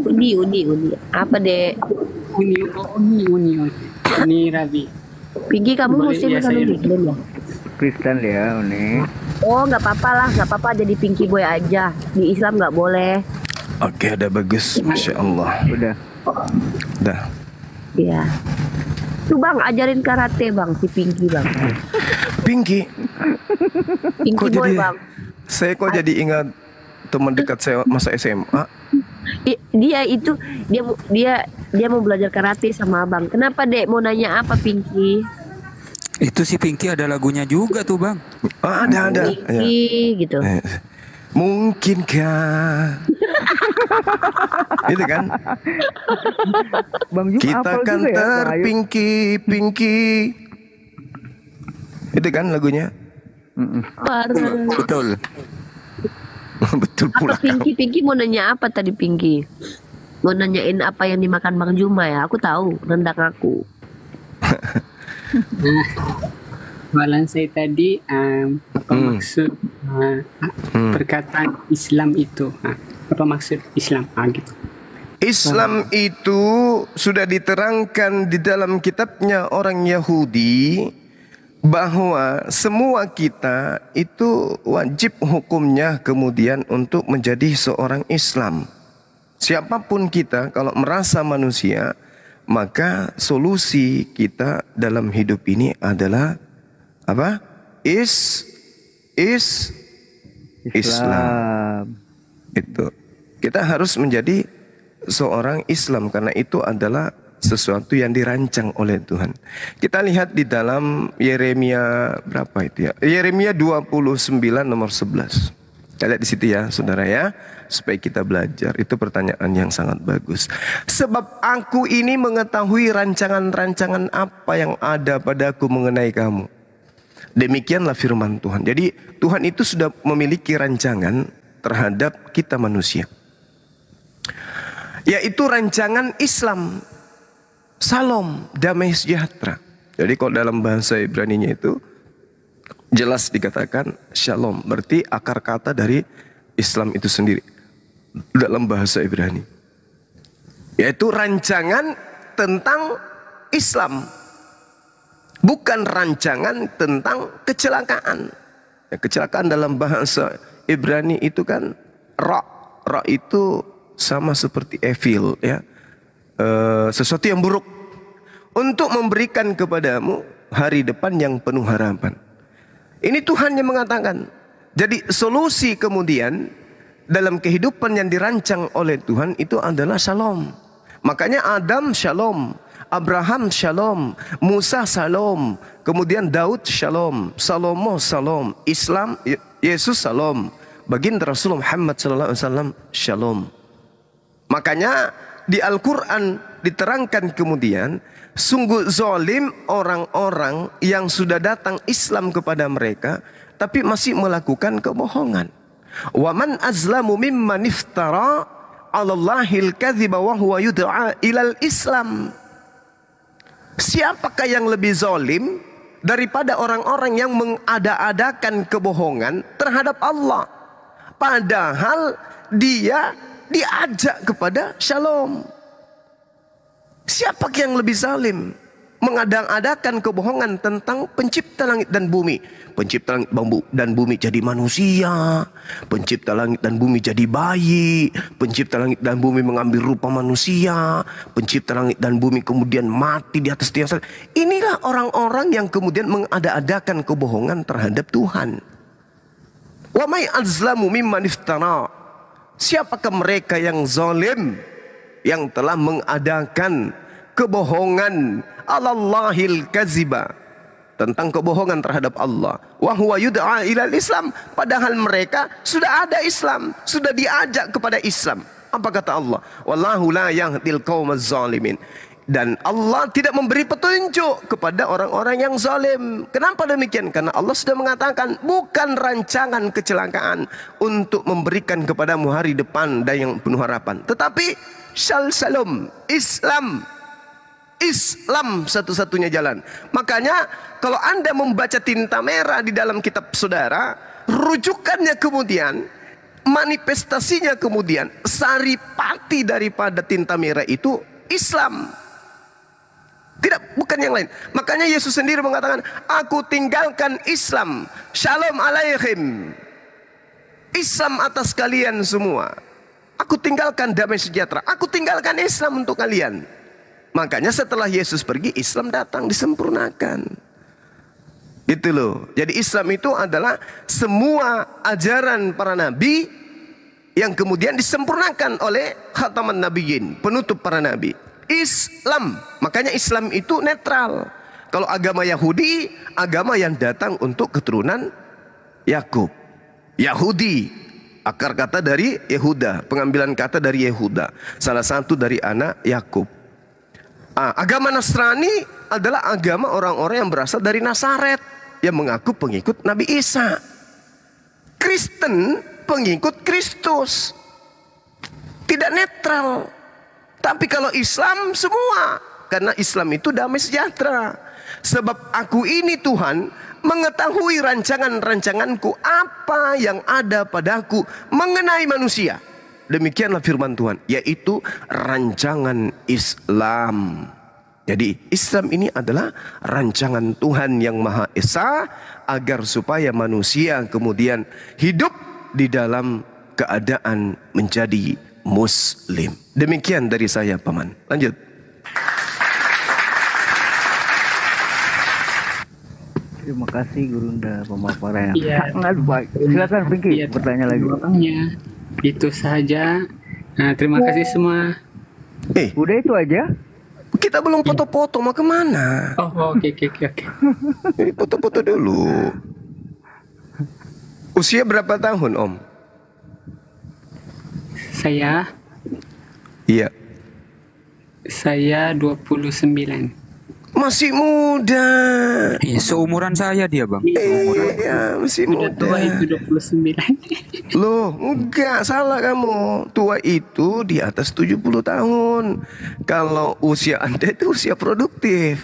Umi Uni. Apa dek? Uni Rabi. Pinky kamu muslim atau muslim ya? Kristen ya Uni. Oh nggak apa-apa lah, nggak apa-apa jadi Pinky boy aja. Di Islam nggak boleh. Oke, udah bagus, masya Allah. Udah. Iya. Tuh bang, ajarin karate bang si Pinky bang. Pinky boy jadi, bang. Saya kok jadi ingat teman dekat saya masa SMA. Dia mau belajar karate sama abang. Kenapa dek? Mau nanya apa Pinky? Itu si Pinky ada lagunya juga tuh bang. Ada. Pinky gitu. Mungkinkah itu kan? Bang Jum, kita kan terpinki. Itu kan lagunya? Betul. Betul pula. Pinky mau nanya apa tadi Pinky? Mau nanyain apa yang dimakan Bang Juma ya? Aku tahu, rendang aku. Malam saya tadi apa maksud perkataan Islam itu? Apa maksud Islam? Gitu. Islam itu sudah diterangkan di dalam kitabnya orang Yahudi bahwa semua kita itu wajib hukumnya kemudian untuk menjadi seorang Islam. Siapapun kita kalau merasa manusia maka solusi kita dalam hidup ini adalah apa? Islam. Itu. Kita harus menjadi seorang Islam karena itu adalah sesuatu yang dirancang oleh Tuhan. Kita lihat di dalam Yeremia berapa itu ya? Yeremia 29 nomor 11. Kita lihat di situ ya, saudara ya, supaya kita belajar. Itu pertanyaan yang sangat bagus. Sebab aku ini mengetahui rancangan-rancangan apa yang ada padaku mengenai kamu. Demikianlah firman Tuhan. Jadi Tuhan itu sudah memiliki rancangan terhadap kita manusia, yaitu rancangan Islam. Salam, damai sejahtera. Jadi kalau dalam bahasa Ibrani-nya itu jelas dikatakan shalom, berarti akar kata dari Islam itu sendiri dalam bahasa Ibrani, yaitu rancangan tentang Islam, bukan rancangan tentang kecelakaan. Ya, kecelakaan dalam bahasa Ibrani itu kan ra itu sama seperti evil, ya, sesuatu yang buruk, untuk memberikan kepadamu hari depan yang penuh harapan. Ini Tuhan yang mengatakan. Jadi solusi kemudian dalam kehidupan yang dirancang oleh Tuhan itu adalah shalom. Makanya Adam shalom, Abraham shalom, Musa shalom, kemudian Daud shalom, Salomo shalom, Islam Yesus shalom, baginda Rasul Muhammad SAW shalom. Makanya di Al-Quran diterangkan kemudian, sungguh zalim orang-orang yang sudah datang Islam kepada mereka tapi masih melakukan kebohongan. Wa man azlamu mimman iftara 'alallahil kadhiba wa huwa yud'a ilal Islam. Siapakah yang lebih zalim daripada orang-orang yang mengada-adakan kebohongan terhadap Allah, padahal dia diajak kepada shalom? Siapa yang lebih zalim mengadang-adakan kebohongan tentang pencipta langit dan bumi? Pencipta langit dan bumi jadi manusia, pencipta langit dan bumi jadi bayi, pencipta langit dan bumi mengambil rupa manusia, pencipta langit dan bumi kemudian mati di atas tiang salib. Inilah orang-orang yang kemudian mengada-adakan kebohongan terhadap Tuhan. Wa may azlamu mimman iftara. Siapakah mereka yang zalim yang telah mengadakan kebohongan, alallahil kaziba, tentang kebohongan terhadap Allah, wa huwa yud'a ilal Islam, padahal mereka sudah ada Islam, sudah diajak kepada Islam. Apa kata Allah? Wallahu la yahdil qaumaz zalimin. Dan Allah tidak memberi petunjuk kepada orang-orang yang zalim. Kenapa demikian? Karena Allah sudah mengatakan bukan rancangan kecelakaan untuk memberikan kepadamu hari depan dan yang penuh harapan, tetapi shalom, Islam satu-satunya jalan. Makanya kalau Anda membaca tinta merah di dalam kitab saudara, rujukannya kemudian, manifestasinya kemudian, saripati daripada tinta merah itu Islam. Tidak, bukan yang lain. Makanya Yesus sendiri mengatakan, aku tinggalkan Islam, shalom alaihim, Islam atas kalian semua. Aku tinggalkan damai sejahtera, aku tinggalkan Islam untuk kalian. Makanya setelah Yesus pergi, Islam datang disempurnakan. Gitu loh. Jadi Islam itu adalah semua ajaran para nabi yang kemudian disempurnakan oleh khataman nabiyyin, penutup para nabi. Islam. Makanya Islam itu netral. Kalau agama Yahudi, agama yang datang untuk keturunan Yakub. Yahudi, akar kata dari Yehuda, pengambilan kata dari Yehuda, salah satu dari anak Yakub. Agama Nasrani adalah agama orang-orang yang berasal dari Nazaret, yang mengaku pengikut Nabi Isa. Kristen pengikut Kristus, tidak netral. Tapi kalau Islam semua, karena Islam itu damai sejahtera. Sebab aku ini Tuhan mengetahui rancangan-rancanganku, apa yang ada padaku mengenai manusia. Demikianlah firman Tuhan, yaitu rancangan Islam. Jadi Islam ini adalah rancangan Tuhan yang Maha Esa, agar supaya manusia kemudian hidup di dalam keadaan menjadi Muslim. Demikian dari saya, Paman. Lanjut. Terima kasih Gurunda pemaparan yang Iya. sangat baik. Silakan Pinky Iya, bertanya lagi. jawabannya itu saja. Nah, terima kasih semua. Udah itu aja. Kita belum foto-foto, mau kemana? Oh, oke. Ini foto-foto dulu. Usia berapa tahun, Om? Saya Iya. 29. Masih muda. Iya, seumuran saya dia, Bang. Seumuran. Iya, masih Udah muda. tua itu 29. Loh, enggak, salah kamu. Tua itu di atas 70 tahun. Kalau usia Anda itu usia produktif.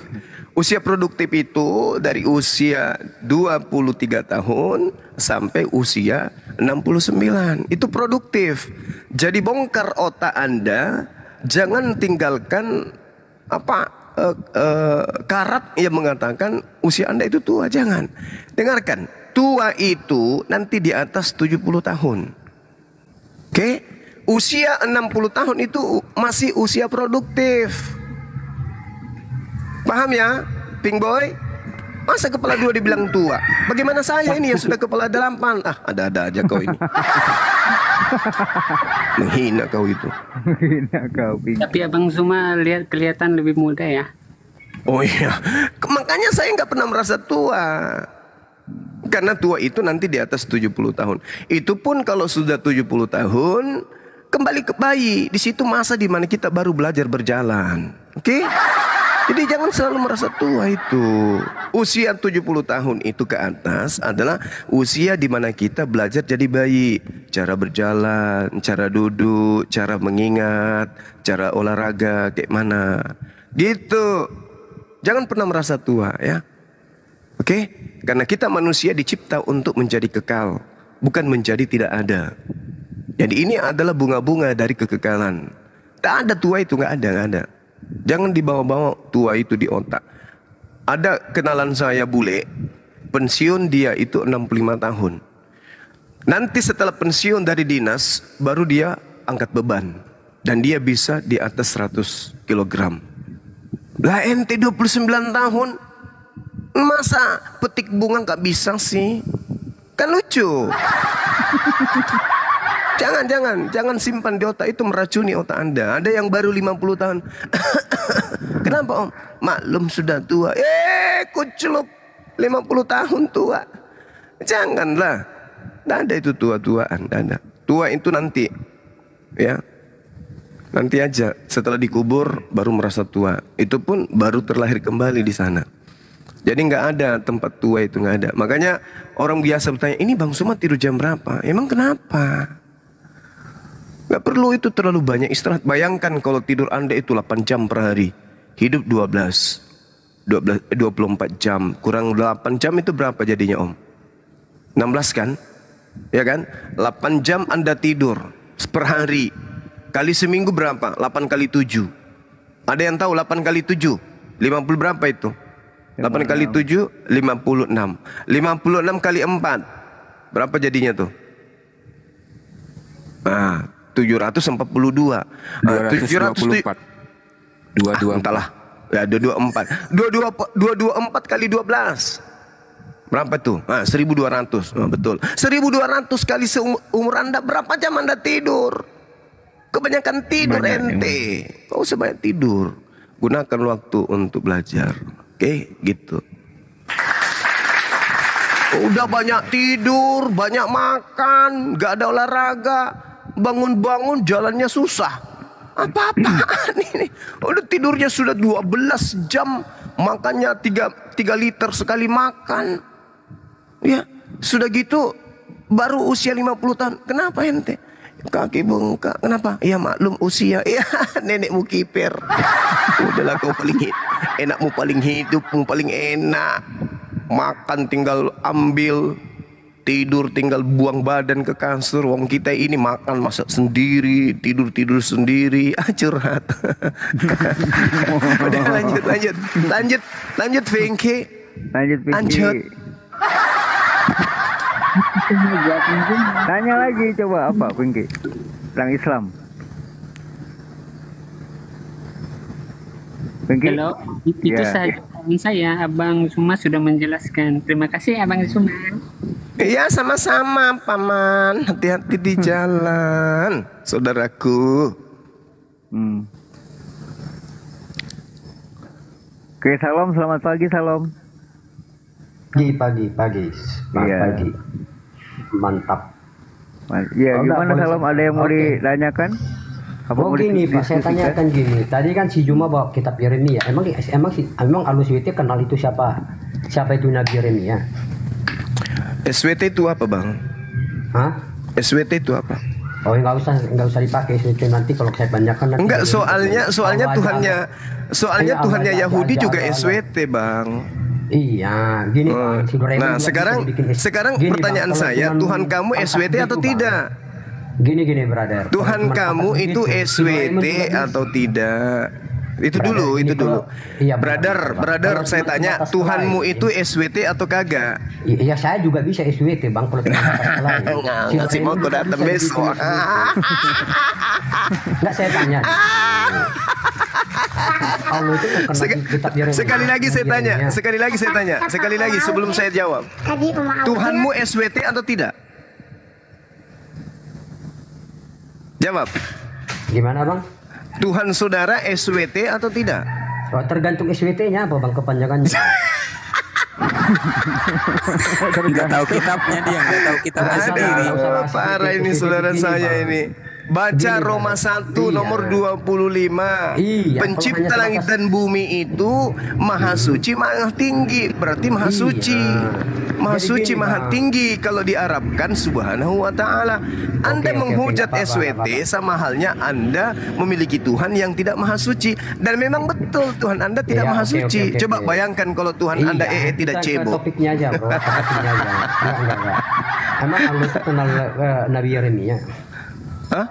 Usia produktif itu dari usia 23 tahun sampai usia 69. Itu produktif. Jadi bongkar otak Anda, jangan tinggalkan karat yang mengatakan usia Anda itu tua. Jangan. Dengarkan, tua itu nanti di atas 70 tahun. Oke? Usia 60 tahun itu masih usia produktif. Paham ya, Pink Boy? Masa kepala 2 dibilang tua? Bagaimana saya ini yang sudah kepala 8? Ada-ada aja kau ini. Menghina kau itu. Menghina kau, Pinky. Tapi Abang Zuma kelihatan lebih muda ya. Oh iya, makanya saya nggak pernah merasa tua. Karena tua itu nanti di atas 70 tahun. Itu pun kalau sudah 70 tahun, kembali ke bayi. Di situ masa di mana kita baru belajar berjalan. Oke? Jadi jangan selalu merasa tua itu. Usia 70 tahun itu ke atas adalah usia di mana kita belajar jadi bayi. Cara berjalan, cara duduk, cara mengingat, cara olahraga kayak mana. Gitu. Jangan pernah merasa tua ya. Oke? Karena kita manusia dicipta untuk menjadi kekal, bukan menjadi tidak ada. Jadi ini adalah bunga-bunga dari kekekalan. Tak ada tua itu, nggak ada. Jangan dibawa-bawa tua itu di otak. Ada kenalan saya bule, pensiun dia itu 65 tahun. Nanti setelah pensiun dari dinas, baru dia angkat beban. Dan dia bisa di atas 100 kg. Lah ente 29 tahun, masa petik bunga gak bisa sih? Kan lucu. Jangan simpan di otak, itu meracuni otak Anda. Ada yang baru 50 tahun. Kenapa Om? Maklum sudah tua. Kucelup 50 tahun tua. Janganlah. Tidak ada itu tua-tuaan. Tidak ada. Tua itu nanti. Ya. Nanti aja. Setelah dikubur baru merasa tua. Itu pun baru terlahir kembali di sana. Jadi nggak ada tempat tua itu, nggak ada. Makanya orang biasa bertanya, ini Bang Suma tidur jam berapa? Emang kenapa? Nggak perlu itu terlalu banyak istirahat. Bayangkan kalau tidur Anda itu 8 jam per hari. Hidup 24 jam. Kurang 8 jam itu berapa jadinya Om? 16 kan? Ya kan? 8 jam Anda tidur per hari. Kali seminggu berapa? 8 kali 7. Ada yang tahu 8 kali 7? 50 berapa itu? 8 kali 7, 56. 56 kali 4. Berapa jadinya tuh? 742. 224. 224. Entahlah. Ya 224. 224 kali 12. Berapa tuh? 1200. Betul. 1200 kali seumur Anda, berapa jam Anda tidur? Kebanyakan tidur ente. Kau sebanyak tidur. Gunakan waktu untuk belajar. Oke, gitu. Udah banyak tidur, banyak makan, gak ada olahraga. Bangun-bangun jalannya susah. Apa-apaan ini? Udah tidurnya sudah 12 jam, makannya 3 liter sekali makan. Ya, sudah gitu baru usia 50 tahun. Kenapa ente? Kaki bengkak. Kenapa? Ya maklum usia. Ya nenekmu kiper. Udahlah kau paling enakmu, paling hidupmu paling enak. Makan tinggal ambil, tidur tinggal buang badan ke kasur. Wong kita ini makan masak sendiri, tidur sendiri. Curhat. Udah lanjut Vinky. Lanjut. Tanya lagi coba apa Pinky? Tentang Islam. Pinky? Kalau itu Ya. saja saran saya, Abang Suma sudah menjelaskan. Terima kasih Abang Suma. Iya, sama-sama Paman. Hati-hati di jalan, saudaraku. Oke, salam, selamat pagi, salam. Pagi. Iya. Pagi. Mantap. Ya, Oh, gimana enggak, salam? boleh. Ada yang mau Oke. ditanyakan? Apa Oh mau gini Pak, saya didiskusikan? tanyakan gini. Tadi kan si Juma bawa kitab Yeremia. Emang Aluswiti kenal itu siapa? Siapa itu Nabi Yeremia? SWT itu apa, Bang? Hah? SWT itu apa? Oh nggak usah dipakai itu nanti kalau saya tanyakan nanti. Enggak, soalnya Awal Tuhannya Iya, Tuhannya awal Yahudi aja, juga awal. SWT, Bang. Iya, gini Pak. Si Doraemon Nah, juga bisa sekarang bikin Gini, pertanyaan Bang, kalau saya, cuman Tuhan kamu angkat SWT atau begitu, tidak? Bang. Gini brother. Tuhan Kalau cuman kamu angkat itu begitu, si Doraemon SWT juga bisa. atau tidak? Itu Brother, dulu, ini itu dulu. kalau- iya, brother, Kalau saya cuma tanya, sebatas Tuhanmu lain, itu SWT atau kagak? Iya, saya juga bisa SWT Bang kalau cuma sebatas lain. Nggak sih, mau Doraemon aku juga datang bisa besok. bikin SWT. Nggak, saya tanya. Allah itu kan kena kitab Yeremia. Sekali lagi saya tanya, Yeremia. sekali lagi sebelum saya jawab. Tuhanmu SWT atau tidak? Jawab. Gimana Bang? Tuhan saudara SWT atau tidak? Oh, tergantung SWT-nya apa Bang kepanjangannya? Nggak tahu kitabnya dia, nggak tahu kitabnya sendiri. Aduh, parah ini saudara saya ini. Baca Gini, Roma Bang. 1 nomor 25. Iya, Pencipta kalau hanya langit sebatas- dan bumi itu maha suci, maha tinggi. Berarti maha Iya. suci. Maha Jadi suci, gini, maha Bang. tinggi kalau diarabkan subhanahu wa ta'ala. Anda Oke, menghujat nggak apa-apa, SWT sama halnya Anda memiliki Tuhan yang tidak maha suci. Dan memang betul Tuhan Anda tidak Iya, maha oke, suci. oke, Coba oke. bayangkan kalau Tuhan Anda tidak kita ke cebok. topiknya aja bro, ke topiknya aja. Enggak. Emang Allah itu kenal Nabi Yeremia? Hah?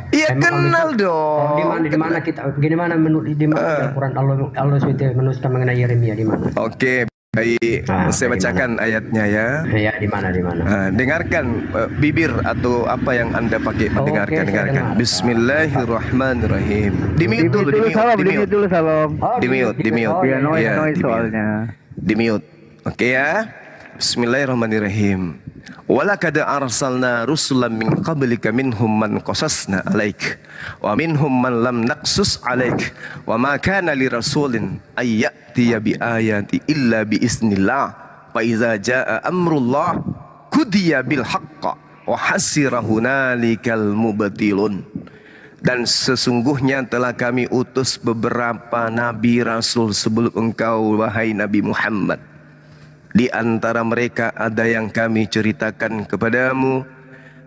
Iya Emang kenal Allah itu- dong. Oh, di mana kita? Gimana menurut di mana Al-Quran Allah SWT menuliskan mengenai Yeremia di mana? Oke, baik. Ah, Saya di bacakan ayatnya ya. Ya di mana? Dengarkan bibir atau apa yang Anda pakai Oke, mendengarkan. saya Dengarkan. dengar. Bismillahirrahmanirrahim. Di mute dulu, di mute, salam, di di mute. mute dulu salam. Oh, Di mute, di mute. Oh, Ya, noise Iya, di mute. soalnya. Di mute. Oke ya. Bismillahirrahmanirrahim. Walaqad arsalna rusulan min qablika minhum man qasasna alaik wa minhum man lam naqsus alaik wa ma kana li rasulin ay ya'tiya bi ayati illa bi iznillah fa iza jaa amrullah qudiya bil haqqi wa hasira hunalikal mubtilun. Dan sesungguhnya telah kami utus beberapa nabi rasul sebelum engkau wahai Nabi Muhammad. Di antara mereka ada yang kami ceritakan kepadamu,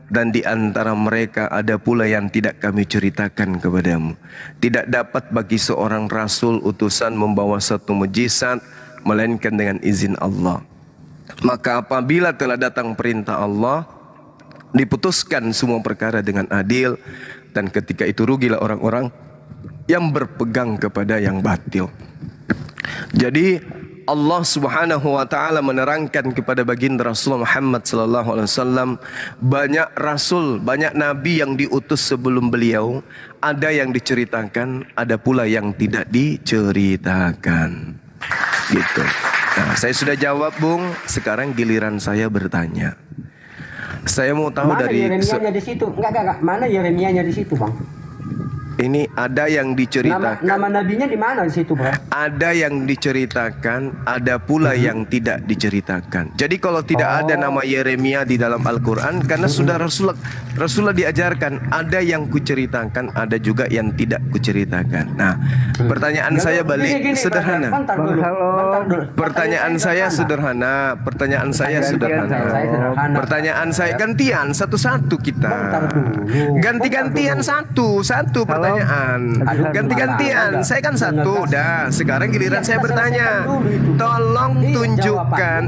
dan di antara mereka ada pula yang tidak kami ceritakan kepadamu. Tidak dapat bagi seorang rasul utusan membawa satu mujizat melainkan dengan izin Allah. Maka apabila telah datang perintah Allah, diputuskan semua perkara dengan adil, dan ketika itu rugilah orang-orang yang berpegang kepada yang batil. Jadi Allah Subhanahu wa taala menerangkan kepada baginda Rasulullah Muhammad sallallahu alaihi wasallam, banyak rasul, banyak nabi yang diutus sebelum beliau, ada yang diceritakan, ada pula yang tidak diceritakan. Gitu. Nah, saya sudah jawab, Bung. Sekarang giliran saya bertanya. Saya mau tahu Mana dari Yeremianya di situ? Enggak. Mana Yeremianya di situ, Bang? ini ada yang diceritakan. Nama nabinya di mana di situ, Bro? Ada yang diceritakan, ada pula yang tidak diceritakan. Jadi kalau tidak ada nama Yeremia di dalam Al-Quran, karena sudah Rasulullah diajarkan, ada yang kuceritakan, ada juga yang tidak kuceritakan. Nah, pertanyaan saya balik sederhana. Bentar dulu. Pertanyaan saya sederhana. Pertanyaan saya sederhana. Pertanyaan saya gantian satu-satu kita. Ganti-gantian satu pertanyaan. Ganti-gantian. Saya kan satu. Dah, sekarang giliran saya bertanya. Tolong tunjukkan.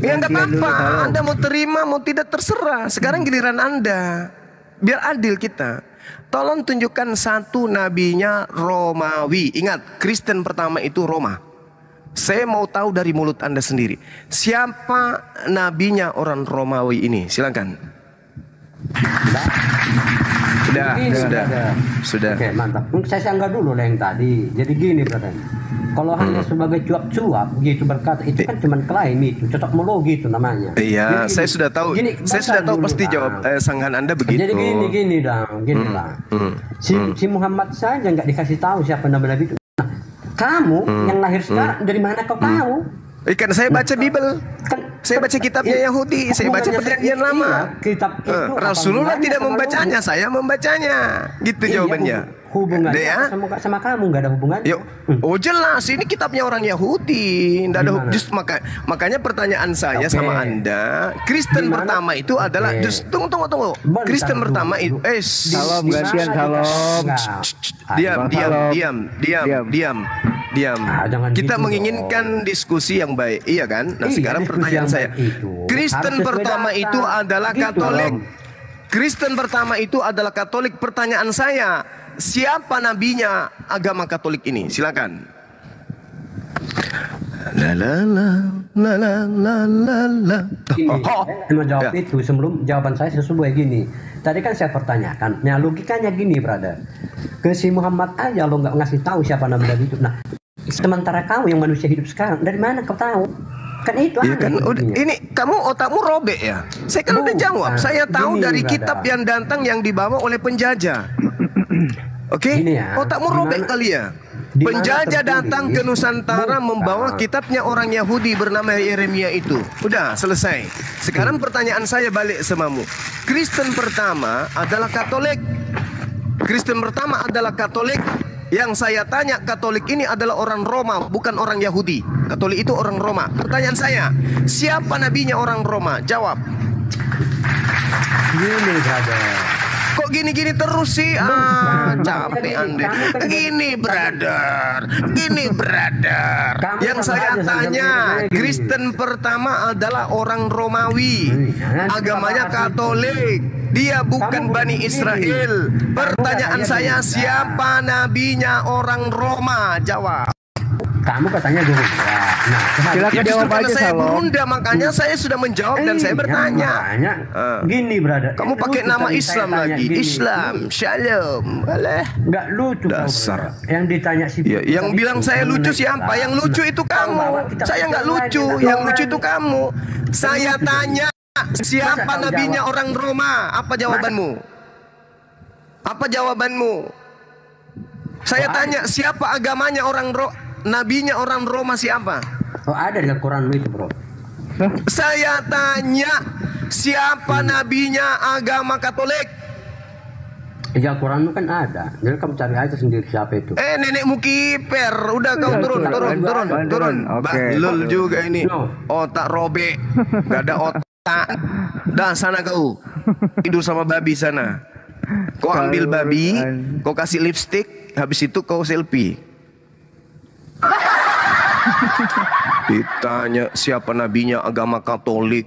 Ya nggak apa-apa. Anda mau terima, mau tidak terserah. Sekarang giliran Anda. Biar adil kita. Tolong tunjukkan satu nabinya Romawi. Ingat, Kristen pertama itu Roma. Saya mau tahu dari mulut Anda sendiri. Siapa nabinya orang Romawi ini? Silakan. Gini, sudah. brother. Sudah. Oke, mantap. Saya sanggah dulu lah yang tadi. Jadi gini, brother. Kalau hanya sebagai cuap-cuap gitu berkata itu kan cuma klaim itu, cocokmologi itu namanya. Iya, Jadi saya gini, sudah tahu. gini, Saya sudah tahu dulu, pasti Bang. jawab sanggahan Anda begitu. Jadi gini dong, gini lah. Si Muhammad saja nggak dikasih tahu siapa Nabi itu. Nah, kamu yang lahir sekarang dari mana kau tahu? Kan saya baca Bible. Saya baca kitabnya Yahudi, saya baca perjanjian lama. Kitab itu Rasulullah apa tidak hubungannya membacanya, sama saya membacanya. Gitu Iya, jawabannya. Hubungannya Ya? sama kamu nggak ada hubungannya. Yuk. Oh jelas, ini kitabnya orang Yahudi. Nggak ada Gimana? makanya pertanyaan saya Oke. sama Anda, Kristen Gimana? pertama itu adalah tunggu. Bentar Kristen dulu. pertama itu Salam gantian salam. Diam. jangan Kita gitu menginginkan diskusi yang baik, iya kan? Nah, Iya, sekarang diskusi pertanyaan yang saya. baik itu Kristen harus sesuai pertama data. itu adalah Gitu Katolik. dong. Kristen pertama itu adalah Katolik. Pertanyaan saya, siapa nabinya agama Katolik ini? Silakan. La la la la la la la la. Gini, saya mau jawab Ya. itu sebelum jawaban saya sesuai gini. Tadi kan saya pertanyakan, nah logikanya gini, brother. Ke si Muhammad aja lo nggak ngasih tahu siapa Nabi itu. Nah, sementara kau yang manusia hidup sekarang, dari mana kau tahu? Kan itu Iya kan, aneh udah, intinya. ini kamu otakmu robek ya. Saya kan udah Bukan. jawab. Saya tahu Gini, dari brother. kitab yang datang yang dibawa oleh penjajah. Oke, Gini ya, otakmu robek dimana- kali ya. dimana Penjajah tertulis, datang ke Nusantara bukan. membawa kitabnya orang Yahudi bernama Yeremia itu. Udah selesai. Sekarang pertanyaan saya balik samamu. Kristen pertama adalah Katolik. Kristen pertama adalah Katolik. Yang saya tanya, Katolik ini adalah orang Roma, bukan orang Yahudi. Katolik itu orang Roma. Pertanyaan saya, siapa nabinya orang Roma? Jawab. Gini, brother. Kok gini-gini terus sih? Capek Anda. Gini, brother. Kamu Yang sama saya aja, tanya, sama-sama gini. Kristen pertama adalah orang Romawi. Jangan Agamanya bahas itu. Katolik. Dia bukan Kamu Bani begini. Israel. Pertanyaan katanya saya, Gerunda. siapa nabinya orang Roma? Jawab. Kamu katanya Gerunda. Nah, Silakan Justru jawab karena aja, saya Salom. Berunda, makanya saya sudah menjawab dan saya bertanya. Makanya, gini, brother. Kamu pakai Lucu nama tadi Islam saya tanya lagi. gini. Islam, Shalom. Boleh. Nggak lucu kau, Dasar. brother. Yang ditanya si Ya, yang tadi bilang itu, saya lucu mengenai siapa? kita. Yang lucu itu kamu. bawa kita Saya nggak ke lucu. lain, Yang kita lucu lain. itu kamu. Saya lucu tanya, siapa kau nabinya jawab? orang Roma? Apa jawabanmu? Apa jawabanmu? Saya tanya, siapa agamanya nabinya orang Roma siapa? Oh, ada di Al-Quran itu, bro. Saya tanya, siapa nabinya agama Katolik? Di Al-Quran itu kan ada. Jadi kamu cari aja sendiri siapa itu. Nenekmu kiper. Udah kau turun. Oke. Bahlul juga ini. No. Otak robek. Gak ada otak. Dah sana kau. Tidur sama babi sana. Kau ambil babi, kau kasih lipstick, habis itu kau selfie. Ditanya siapa nabinya agama Katolik.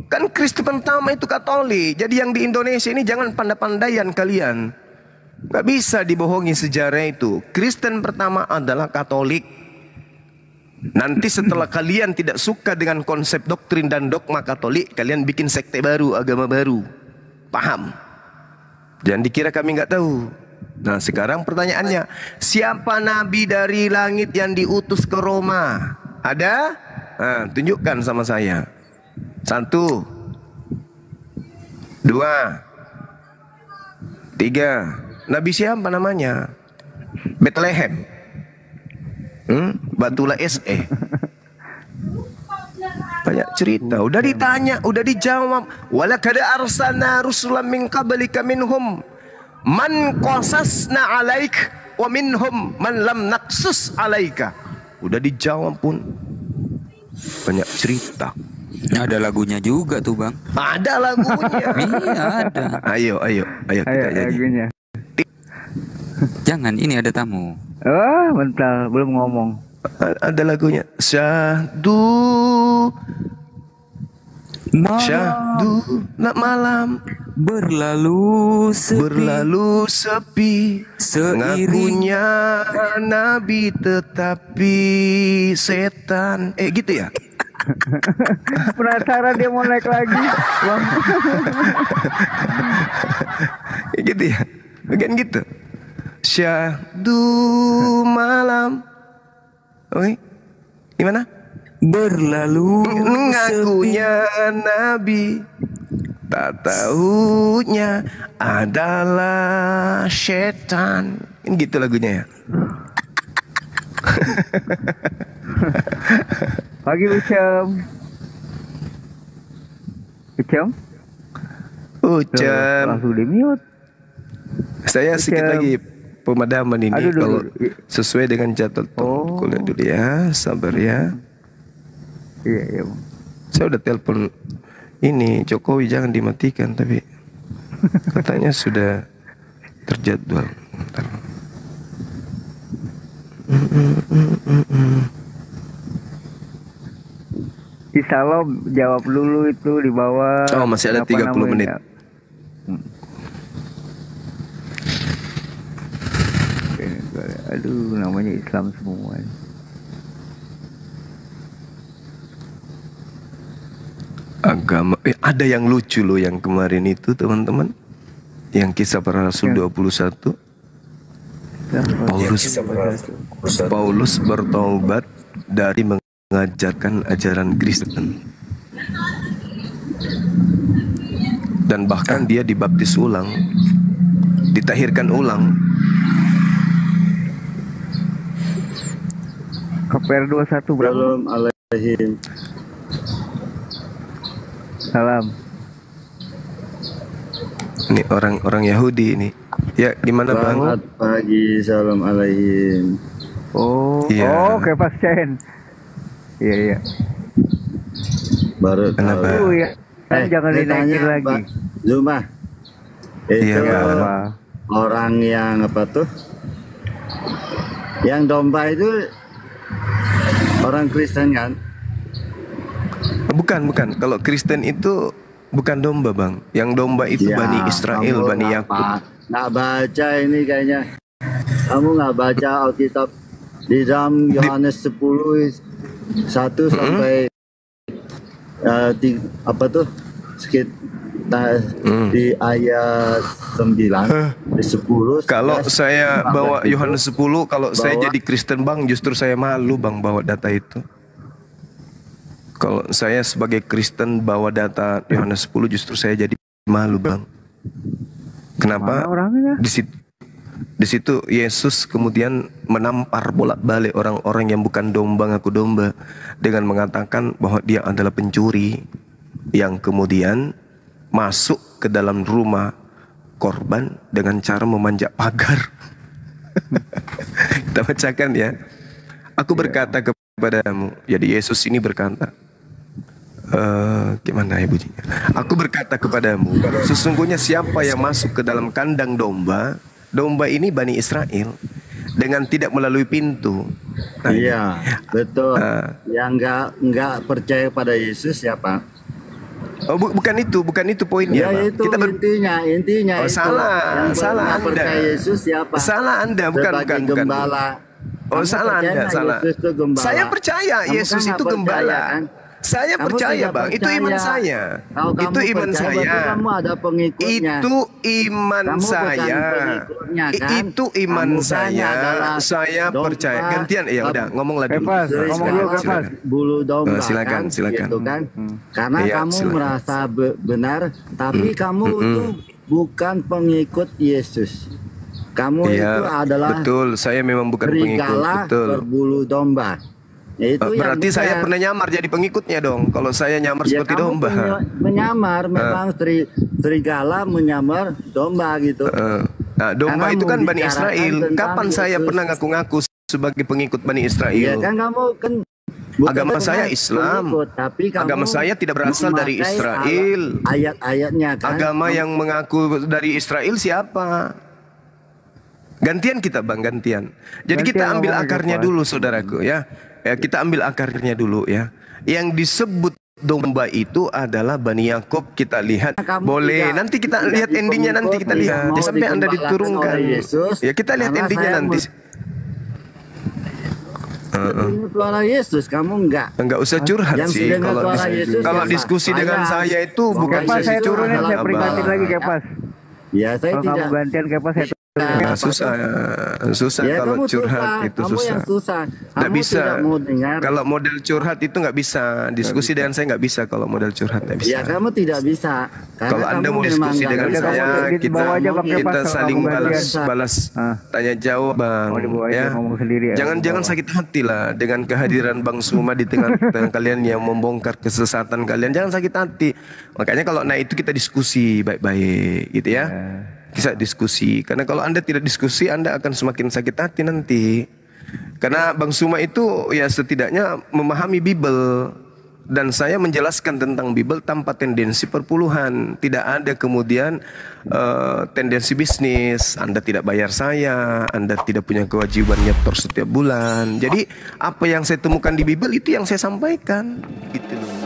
Kan Kristen pertama itu Katolik. Jadi yang di Indonesia ini jangan pandai-pandaian kalian. Gak bisa dibohongi sejarah itu. Kristen pertama adalah Katolik. Nanti setelah kalian tidak suka dengan konsep doktrin dan dogma Katolik, kalian bikin sekte baru, agama baru. Paham? Jangan dikira kami nggak tahu. Nah sekarang pertanyaannya, siapa nabi dari langit yang diutus ke Roma? Ada? Nah, tunjukkan sama saya. 1, 2, 3. Nabi siapa namanya? Bethlehem. Batula SE. Banyak cerita. Udah ditanya, udah dijawab. Walaqad arsalna rusulan min qablika minhum man qasasna alaik wa minhum man lam naqsus alaika. Udah dijawab pun. Banyak cerita. Ada lagunya juga tuh, Bang. Ada lagunya. Iya, ada. Ayo kita nyanyi. lagunya. Jangan, ini ada tamu. Bentar, belum ngomong. Ada lagunya. Syahdu malam berlalu sepi ngakunya nabi tetapi setan. Gitu ya. Penasaran dia mau naik lagi. Bang. Gitu ya. Bagian gitu. Syahdu malam. Oke. Gimana? Berlalu Ngakunya Nabi, tak tahunya adalah setan. Kan gitu lagunya ya. Pagi Ucem. Ucem? Ucem. Langsung di mute. Saya sedikit lagi pemadaman ini. Aduh, kalau dulu. sesuai dengan jadwal kuliah dulu ya. Sabar ya. Iya, iya. Saya udah telepon ini Jokowi jangan dimatikan, tapi katanya sudah terjadwal. Bentar. Si Salom jawab dulu itu di bawah. Oh, masih ada 30 menit. Aduh, namanya Islam semua. Agama ada yang lucu loh yang kemarin itu teman-teman, yang kisah para rasul 21. Paulus bertaubat dari mengajarkan ajaran Kristen, dan bahkan dia dibaptis ulang, ditahirkan ulang. KPR 21 berapa? Salam alaihim. Salam. Ini orang-orang Yahudi ini. Ya, gimana Bang? Selamat pagi, salam alaihim. Oh, Iya. oh, Kepas Cen. Iya, iya. Baru Kenapa? tahu. Ya. Kan jangan dinaikin lagi. Pak Zuma. Itu Iya, Apa? orang yang apa tuh? Yang domba itu orang Kristen kan? Bukan. Kalau Kristen itu bukan domba, Bang. Yang domba itu Ya, Bani Israel, kamu Bani nggak Yakub. nggak baca ini kayaknya. Kamu nggak baca Alkitab di dalam Yohanes 10 1 sampai apa tuh sekitar di ayat 9 di 10. Kalau 11, saya 14 bawa itu, Yohanes 10, kalau saya bahwa- jadi Kristen, Bang, justru saya malu, Bang, bawa data itu. Kalau saya sebagai Kristen bawa data Yohanes 10, justru saya jadi malu, Bang. Kenapa? Mana orangnya? Di situ Yesus kemudian menampar bolak-balik orang-orang yang bukan domba ngaku domba dengan mengatakan bahwa dia adalah pencuri yang kemudian masuk ke dalam rumah korban dengan cara memanjat pagar. Kita bacakan ya. Aku berkata kepadamu, jadi Yesus ini berkata, gimana ya bunyinya? Aku berkata kepadamu, sesungguhnya siapa yang masuk ke dalam kandang domba, domba ini Bani Israel, dengan tidak melalui pintu. Nah, Iya, betul. Yang nggak percaya pada Yesus siapa? Oh, bukan itu poinnya. Ya Bang. itu intinya Oh, itu. salah Yang Anda. percaya Yesus siapa? Salah Anda, bukan. Sebagai gembala. Oh, Kamu salah percaya Anda, nggak salah. Yesus itu gembala? Saya percaya Kamu Yesus kan itu nggak gembala. percaya, kan? Saya Kamu percaya, tidak Bang. Itu iman percaya. saya. Kalau kamu Itu iman percaya, saya. berarti kamu ada pengikutnya. Itu iman Kamu bukan saya. pengikutnya, kan? Itu iman Kamu kan saya. adalah Saya domba. percaya. Gantian ya udah, ngomonglah dulu. Kepas, ngomong dulu, Kepas. Bulu domba, silakan, kan? silakan. Gitu kan? Karena Iya, kamu silakan. merasa benar, tapi kamu itu bukan pengikut Yesus. Kamu itu Iya, adalah betul. Saya memang bukan pengikut, serigala betul. berbulu domba. Ya, itu yang Berarti saya benar. pernah nyamar jadi pengikutnya dong. Kalau saya nyamar Ya, seperti kamu domba. menyamar memang serigala menyamar domba gitu. Nah, domba Karena itu kan Bani membicarakan Israel. tentang Kapan saya Yesus. pernah ngaku-ngaku sebagai pengikut Bani Iya Israel? kan kamu kan bukan Agama saya pengikut, Islam. tapi kamu Agama saya tidak berasal dari memakai Israel. Ayat-ayatnya kan. Agama yang mengaku dari Israel siapa? Gantian kita, Bang, gantian. Jadi Gantian kita ambil ngomongnya, akarnya Pak. dulu, saudaraku ya. Ya, kita ambil akarnya dulu ya. Yang disebut domba itu adalah Bani Yakub. Kita lihat. Boleh. Nanti kita lihat endingnya, nanti kita lihat. Ya, sampai Anda diturunkan. Ya, kita lihat Karena endingnya saya nanti. Dengar suara Yesus, kamu enggak Enggak usah curhat Yang sih dengar kalau suara Yesus kalau siapa? diskusi dengan saya itu bukan Kepas, saya sesi turunin, curhat, saya Abang. peringatin lagi, Kepas. Ya, saya Kalau kamu tidak. gantian kayak apa saya Nah, susah Ya, kalau kamu curhat susah. itu Kamu susah. yang susah. Nggak Kamu bisa. tidak mau dengar. Kalau model curhat itu nggak bisa. Diskusi dengan saya nggak bisa kalau model curhat nggak bisa. Ya, kamu tidak bisa. Karena Kalau Anda kamu mau memang diskusi nggak dengan bisa. saya, Di kita bawah aja pakai kita pasal, saling kamu gantian. balas tanya jawab, Bang. Oh, di bawah aja Ya. ngomong sendiri ya. Jangan sakit hati lah dengan kehadiran Bang Suma di tengah kalian yang membongkar kesesatan kalian. Jangan sakit hati. Makanya kalau naik itu kita diskusi baik-baik gitu ya. Kita diskusi. Karena kalau Anda tidak diskusi, Anda akan semakin sakit hati nanti. Karena Bang Suma itu ya setidaknya memahami Bible. Dan saya menjelaskan tentang Bible tanpa tendensi perpuluhan. Tidak ada kemudian tendensi bisnis. Anda tidak bayar saya, Anda tidak punya kewajiban nyetor setiap bulan. Jadi apa yang saya temukan di Bible itu yang saya sampaikan gitu loh.